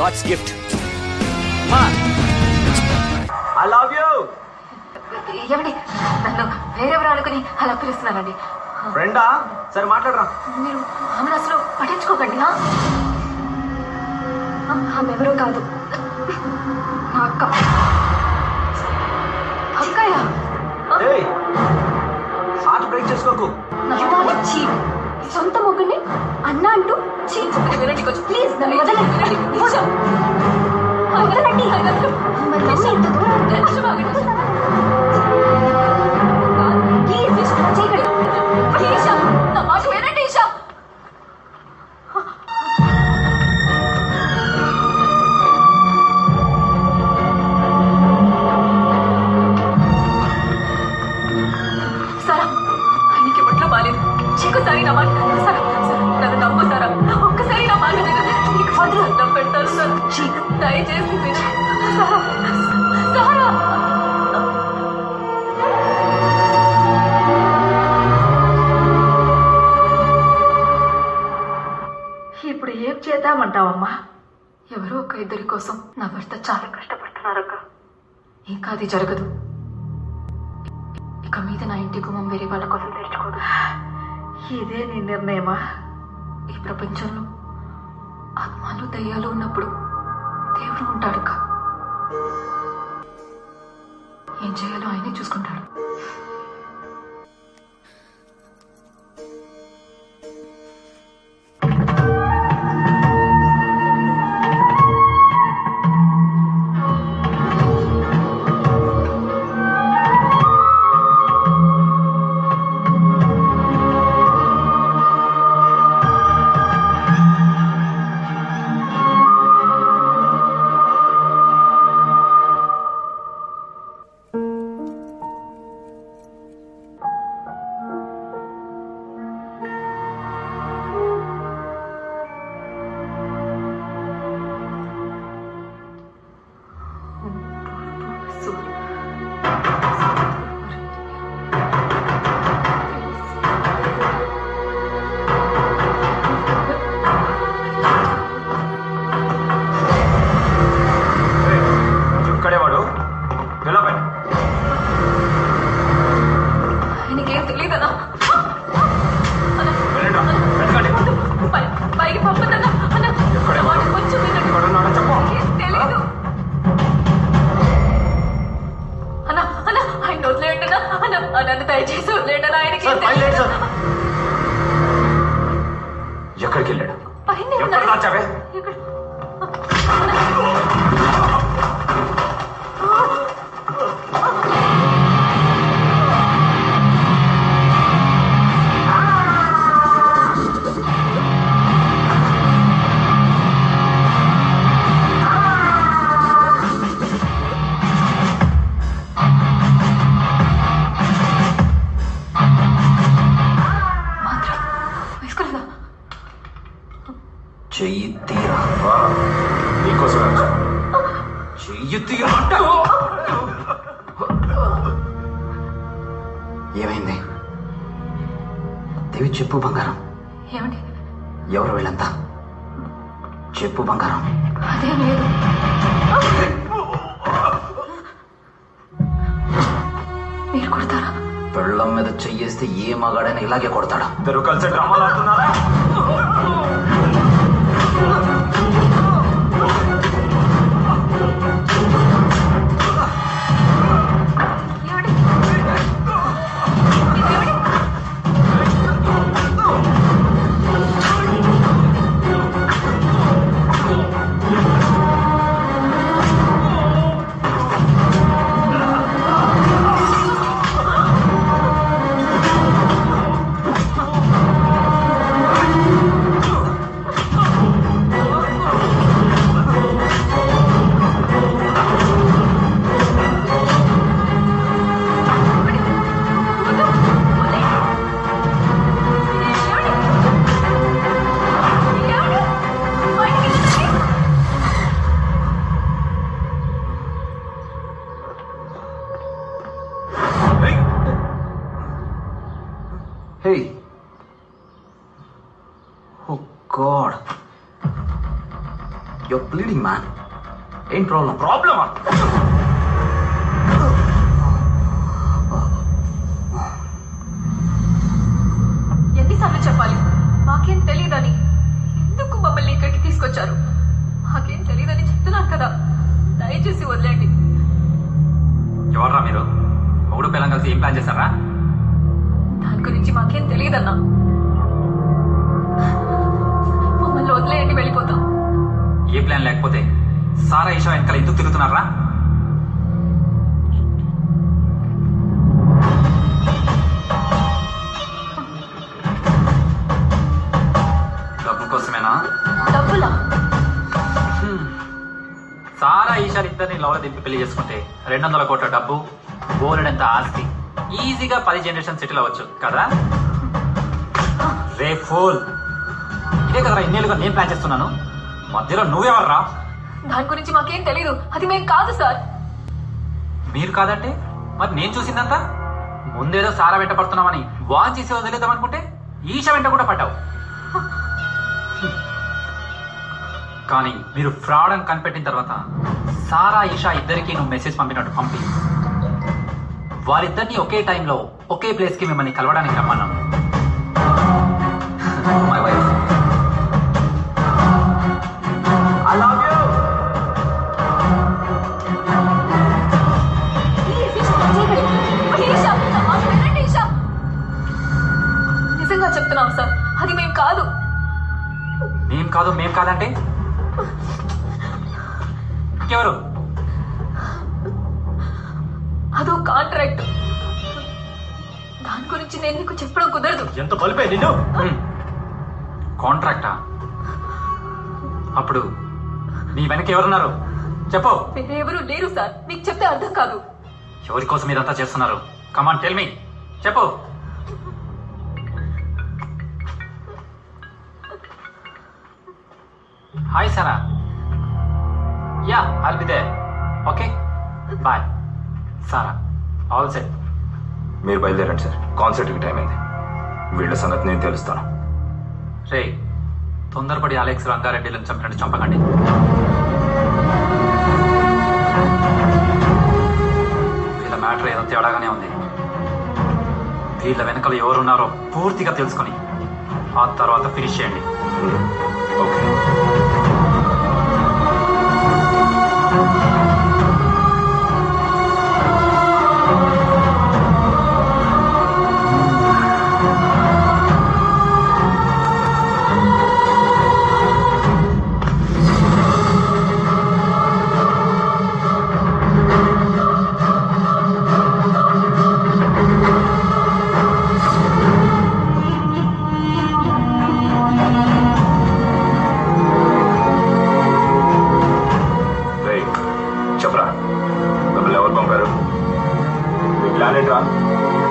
god's gift. I love you. ఏమండి, నన్ను వేరెవరు అనుకుని అలా పిలుస్తున్నానండి. ఫ్రెండా? సరే మాట్లాడరా. మీరు ఆమెను అసలు పట్టించుకోకండి. ఆమె ఎవరో కాదు, మా అక్క. అక్కయ్య, హార్ట్ బ్రేక్ చేసుకోకు. సొంత మొగ్గుని అన్నా అంటూ వినండి కొంచెం ప్లీజ్ నన్ను వదలండి. నా మాట వినండి ఈషా. సారా, ఆయనకి ఒంట్లో బాలేదు. ఇంకోసారి నా మాట సారా, నన్ను నమ్ము సారా. ఒక్కసారి నా మాట నీకు మాత్రం అన్నం పెడతాను సార్. దయచేసి సారా సారా. ఇప్పుడు ఏం చేద్దామంటావమ్మా? ఎవరో ఒక ఇద్దరి కోసం నా భర్త చాలా కష్టపడుతున్నారక్క. ఇంకా అది జరగదు. ఇక మీద నా ఇంటి గుమ్మం వేరే వాళ్ళ కోసం తెరుచుకోదు. ఇదే నీ నిర్ణయమా? ఈ ప్రపంచంలో ఆత్మలు దయ్యాలు ఉన్నప్పుడు దేవుడు ఉంటాడక్క. ఏం చేయాలో ఆయనే చూసుకుంటాడు. ఆయనకేం తెలియదనా? పైకి పంపదన్నా కొంచెం తెలీదు అన్నా. అన్నా ఆయన వదిలేయండినా. నన్ను దయచేసి వదిలేయండి. ఆయనకి ఎక్కడికి వెళ్ళాడు? పైన చెయ్యి తీరా. నీకోసమే చెయ్యి తీరా. ఏమైంది? దేవి చెప్పు బంగారం. ఏమండి? ఎవరు వీళ్ళంతా? చెప్పు బంగారం. అదేం లేదు. మీరు కొడతారా? పెళ్ళం మీద చెయ్యేస్తే ఏ మగాడైనా ఇలాగే కొడతాడా? ఇద్దరు కలిసి డ్రామాలు ఆడుతున్నారా? Hey. Oh God. You're bleeding, man. Ain't problem. Problem? ఎన్నిసార్లు చెప్పాలి? మాకేం తెలియదని. ఎందుకు మమ్మల్ని ఇక్కడికి తీసుకొచ్చారు? మాకేం తెలియదని చెప్తున్నాను కదా, దయచేసి వదిలేండి. ఎవర్రా మీరు? మూడు పిల్లలు కలిసి ఏం ప్లాన్ చేశారా? దాని గురించి మాకేం తెలియదన్నా. మమ్మల్ని వదిలేయండి, వెళ్ళిపోతాం. ఏ ప్లాన్ లేకపోతే సారా ఈషా వెనకాల ఎందుకు తిరుగుతున్నారా? డబ్బు కోసమేనా? డబ్బులా? సారా ఈషాలు ఇద్దరిని లవల దింపి పెళ్లి చేసుకుంటే 200 కోట్ల డబ్బు, బోలెడంత ఆస్తి, ఈజీగా 10 జనరేషన్ సెటిల్ అవ్వచ్చు కదా? రే ఫూల్, ఇదే కదరా ఇన్నేళ్ళుగా నేను ప్లాన్ చేస్తున్నాను. మధ్యలో నువ్వెవర్రా? దాని గురించి మాకేం తెలీదు. అది మేం కాదు సార్. మీరు కాదంటే మరి నేను చూసిందంతా? ముందేదో సారా వెంట పడుతున్నామని వాన్ చేసి వదిలేద్దాం అనుకుంటే ఈషా వెంట కూడా పడ్డావు. కానీ మీరు ఫ్రాడ్ అని కనిపెట్టిన తర్వాత సారా ఈషా ఇద్దరికి నువ్వు మెసేజ్ పంపినట్టు పంపి వారిద్దరిని ఒకే టైంలో ఒకే ప్లేస్ కి మిమ్మల్ని కలవడానికి రమ్మన్నాం. My wife. I love you. నిజంగా చెప్తున్నాం సార్, అది మేం కాదు. మేం కాదంటే ఎవరు? అదో కాంట్రాక్ట్. దాని గురించి నేను నీకు చెప్పడం కుదరదు. ఎంత బలిపే నిన్ను? కాంట్రాక్టా? అప్పుడు నీ వెనక ఎవరున్నారు చెప్పు. వేరే ఎవరు లేరు సార్, మీకు చెప్తే అర్థం కాదు. ఎవరి కోసం మీరంతా చేస్తున్నారు? కమాన్ టెల్ మీ, చెప్పు. Hi Sara. Yeah I'll be there. Okay bye. Sara all set. మీరు బయలుదేరండి సార్, కాన్సర్ట్కి టైం అయింది. వీళ్ళ సంగతి నేను తెలుస్తాను. రే తొందరపడి అలెక్స్ రంగారెడ్డిలను చంపినట్టు చంపకండి. వీళ్ళ మ్యాటర్ ఏదో తేడాగానే ఉంది. వీళ్ళ వెనకాల ఎవరున్నారో పూర్తిగా తెలుసుకొని ఆ తర్వాత ఫినిష్ చేయండి. ఓకే.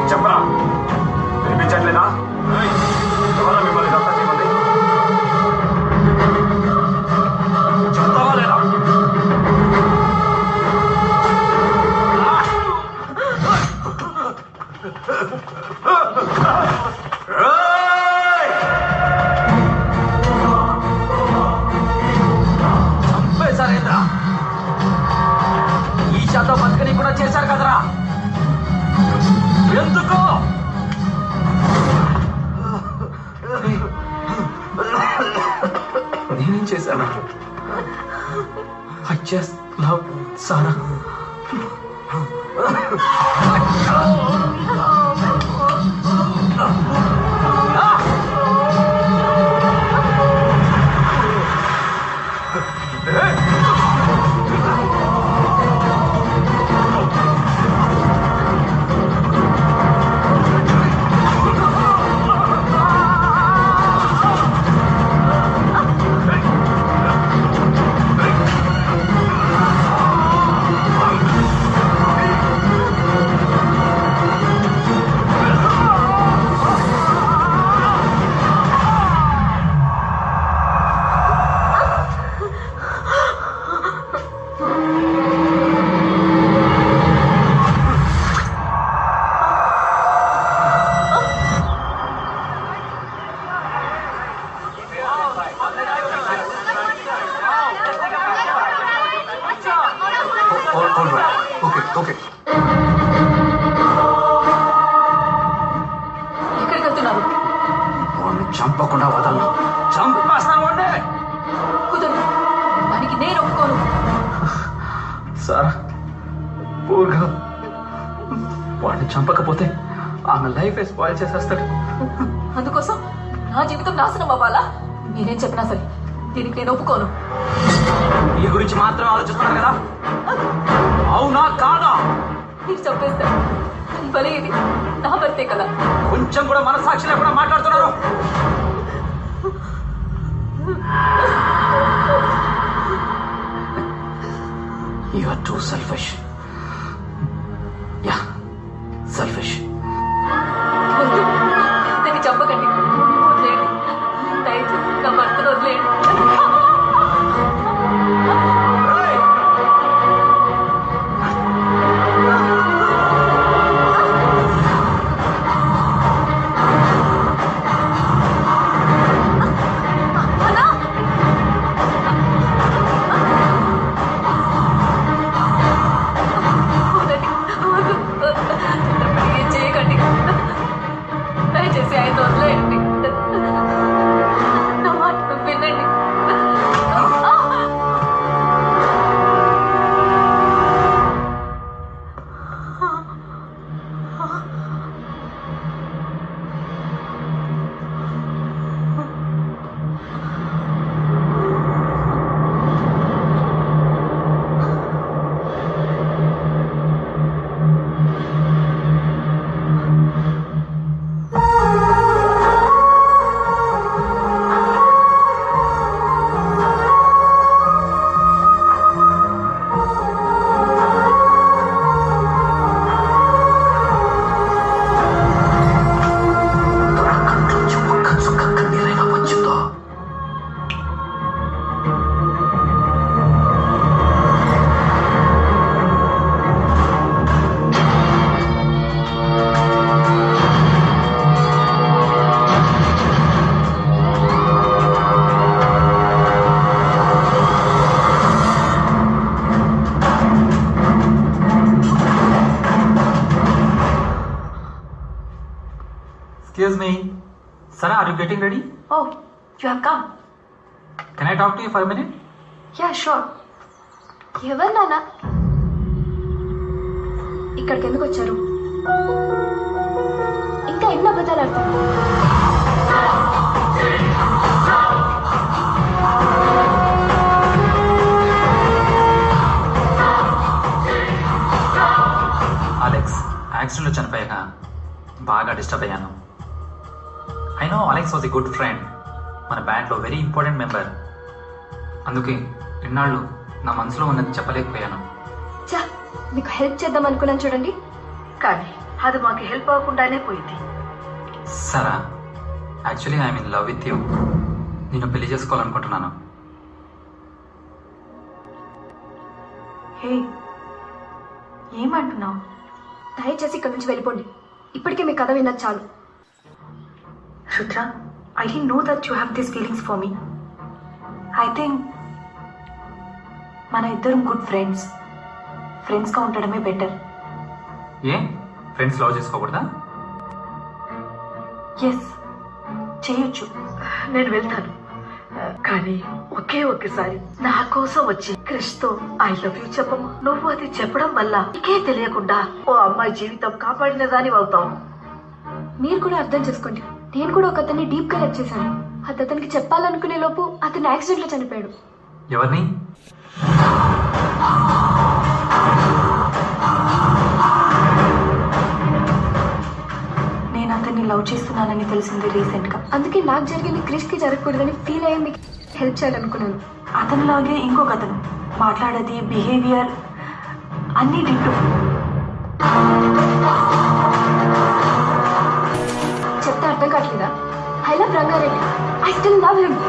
చెప్పరా, వినిపించట్లేదా? ఎవరా మిమ్మల్ని దత్తా చేయమంది? చెప్తావా లేదా? చంపేశారేంద్రా ఈశాతో బతుకని కూడా చేశారు కదరా ఎందుకు నేనేం చేశాను ఐ జస్ట్ లవ్ సారా ఎక్కడికి వెళ్తున్నారు? చంపకుండా వదలను చంపేస్తాను వాడిని. కుదరదు, దానికి నేను ఒప్పుకోను. సార్ పూర్గా వాడిని చంపకపోతే ఆమె లైఫ్ స్పాయిల్ చేసేస్తాడు. అందుకోసం నా జీవితం నాశనం అవ్వాలా? మీరేం చెప్పినా సరే దీనికి నేను ఒప్పుకోను. ఈ గురించి మాత్రమే ఆలోచిస్తున్నారు కదా? అవునా కాదా? మీరు చంపేస్తారు భలే, ఇది నా భర్తే కదా. కొంచెం కూడా మనసాక్షి లేకుండా మాట్లాడుతున్నారు. You are too selfish. Yeah, selfish. వద్దు, దాన్ని చంపకండి, వదిలేయండి, దయచేసి నా భర్తను వదిలేయండి. దయచేసి ఆయన వదిలేయండి, నా మాట వినండి. Excuse me. Sana, are you getting ready? Oh, you have come. Can I talk to you for a minute? Yeah, sure. ఎవరు నాన్న? ఇక్కడికి ఎందుకు వచ్చారు? ఇంకా ఎన్ని అబద్ధాలు ఆడతారు? అలెక్స్ యాక్సిడెంట్లో చనిపోయాక బాగా డిస్టర్బ్ అయ్యాను. I know Alex was a good friend, మన బ్యాండ్లో వెరీ ఇంపార్టెంట్ మెంబర్. అందుకే ఇన్నాళ్ళు నా మనసులో ఉన్నది చెప్పలేకపోయాను. చా, మీకు హెల్ప్ చేద్దాం అనుకున్నాను చూడండి, కానీ అది మాకు హెల్ప్ అవ్వకుండానే పోయింది. సరా, actually I'm in love with you. నేను పెళ్లి చేసుకోవాలనుకుంటున్నాను. హే, ఏమంటున్నావు? దయచేసి ఇక్కడి నుంచి వెళ్ళిపోండి. ఇప్పటికే మీ కథ విన్నది చాలు. Rudra, I didn't know that you have these feelings for me. I think మన ఇద్దరం గుడ్ ఫ్రెండ్స్గా ఉండడమే బెటర్. ఏ ఫ్రెండ్స్ లవ్ చేసుకోకూడదా? ఎస్, చేయొచ్చు. నేను వెళ్తాను, కానీ ఒకేసారి నా కోసం వచ్చి క్రిష్తో ఐ లవ్ యూ చెప్పమ్మా. నువ్వు అది చెప్పడం వల్ల నీకే తెలియకుండా ఓ అమ్మాయి జీవితం కాపాడిన దాని అవుతావు. మీరు కూడా అర్థం చేసుకోండి, నేను కూడా ఒక అతన్ని డీప్ గా లవ్ చేశాను. అది అతనికి చెప్పాలనుకునే లోపు అతను యాక్సిడెంట్ లో చనిపోయాడు. ఎవరిని? నేను అతన్ని లవ్ చేస్తున్నానని తెలిసింది రీసెంట్ గా. అందుకే నాకు జరిగింది క్రిష్ కి జరగకూడదని ఫీల్ అయ్యి మీకు హెల్ప్ చేయాలనుకున్నాను. అతనిలాగే ఇంకొక అతను మాట్లాడేది, బిహేవియర్ అన్నీ డిట్టు. చెప్తే అర్థం కావట్లేదా? I love Rangareddy. I still love him.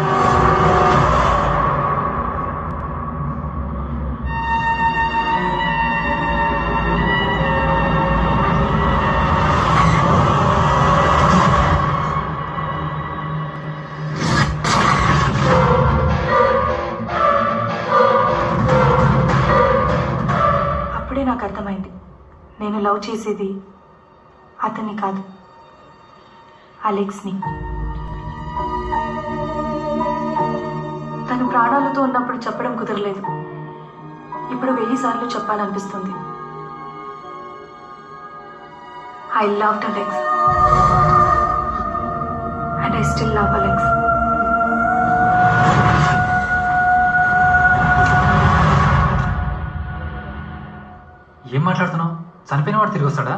అప్పుడే నాకు అర్థమైంది, నేను లవ్ చేసేది అతన్ని కాదు, అలెక్స్ని. తను ప్రాణాలతో ఉన్నప్పుడు చెప్పడం కుదరలేదు, ఇప్పుడు 1000 సార్లు చెప్పాలనిపిస్తుంది. I loved Alex and I still love Alex. ఏం మాట్లాడుతున్నావు? చనిపోయిన వాడు తిరిగి వస్తాడా?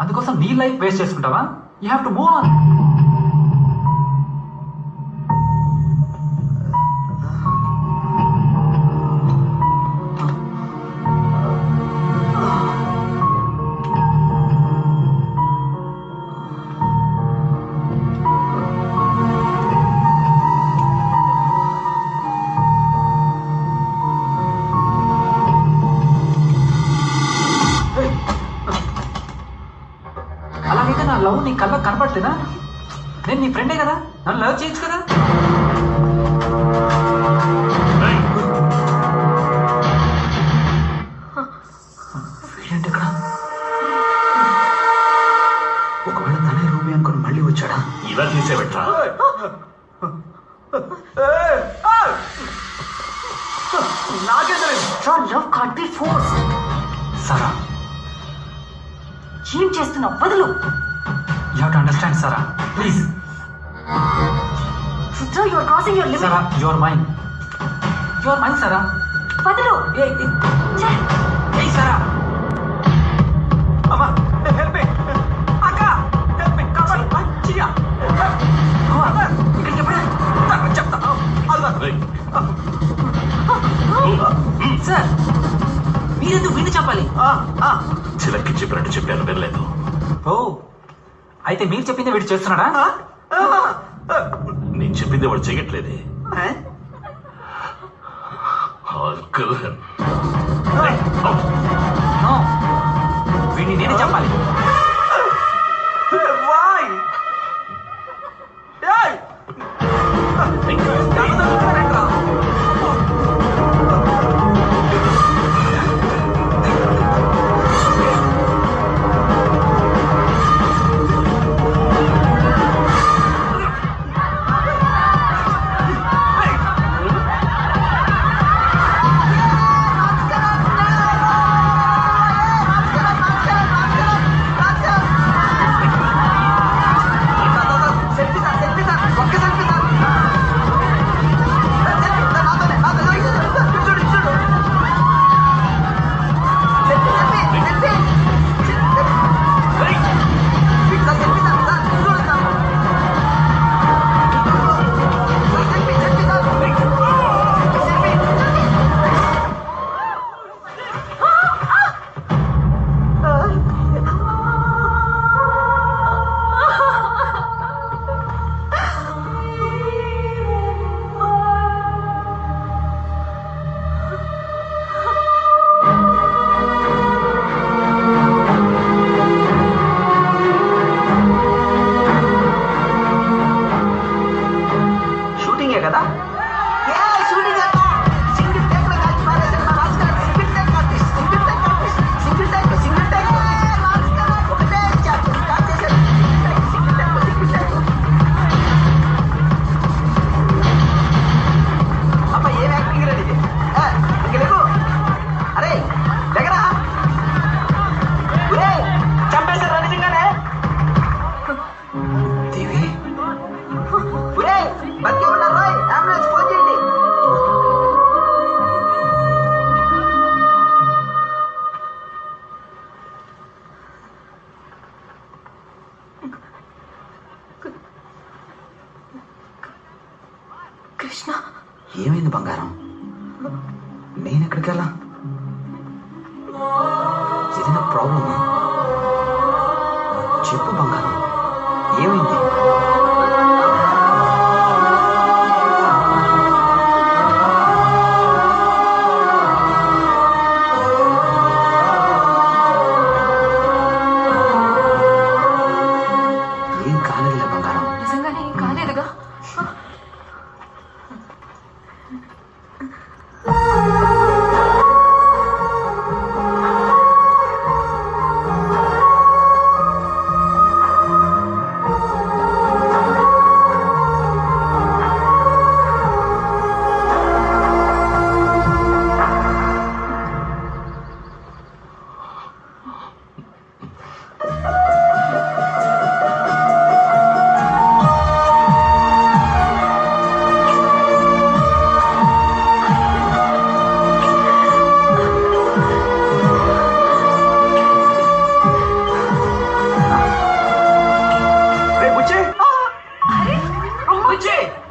అందుకోసం నీ లైఫ్ వేస్ట్ చేసుకుంటావా? You have to move on. అలాగైతే నా లవ్ నీ కళ్ళకు కనపడలేదా? నేను నీ ఫ్రెండే కదా, నన్ను లవ్ చేయొచ్చు కదా. ఏంటి ఇక్కడ? ఒకవేళ తనే రూబీ అనుకుని మళ్ళీ వచ్చాడా? ఇలా తీసేవట్రా? Love can't be force. Sara, ఏం చేస్తున్నావు? వదులు. You have to understand Sara, please. Rudra, you are crossing your limit. Sara, you are mine. You are mine Sara. వదులు. ఏయ్ సారా. అమ్మా, హెల్ప్ మీ. అక్క, హెల్ప్ మీ. Come on, chia. ఇక్కడికి ఎప్పుడు చెప్తా. సార్, మీరెందుకు విని చెప్పాలి? చిలక్కి చెప్పినట్టు చెప్పాను, వినలేదు. ఓ, అయితే మీరు చెప్పింది వీడు చేస్తున్నాడా? నేను చెప్పింది వాడు చెయ్యట్లేదే. వీడిని నేనే చెప్పాలి. కృష్ణ ఏమైంది బంగారం? నేను ఎక్కడికి వెళ్ళా? ఏదైనా ప్రాబ్లమా? చెప్పు బంగారం, ఏమైంది? ఏం కాలేదులే బంగారం. నిజంగానే ఏం కాలేదుగా?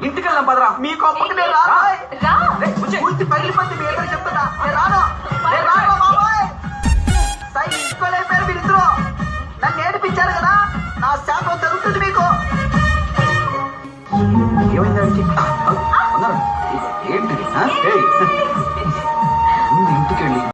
ఇంటికి వెళ్దాం పదరా. మీకు అప్పటికే పూర్తి పగిలిపోతే మీ ఎదురు చెప్తున్నా. నేను రాను బాబాయ్. సై ఇంకోలేపారు మీరిద్దరు. నన్ను ఏడిపించారు కదా, నా శాపం జరుగుతుంది మీకు. ఏమైంది? ఏంటిది?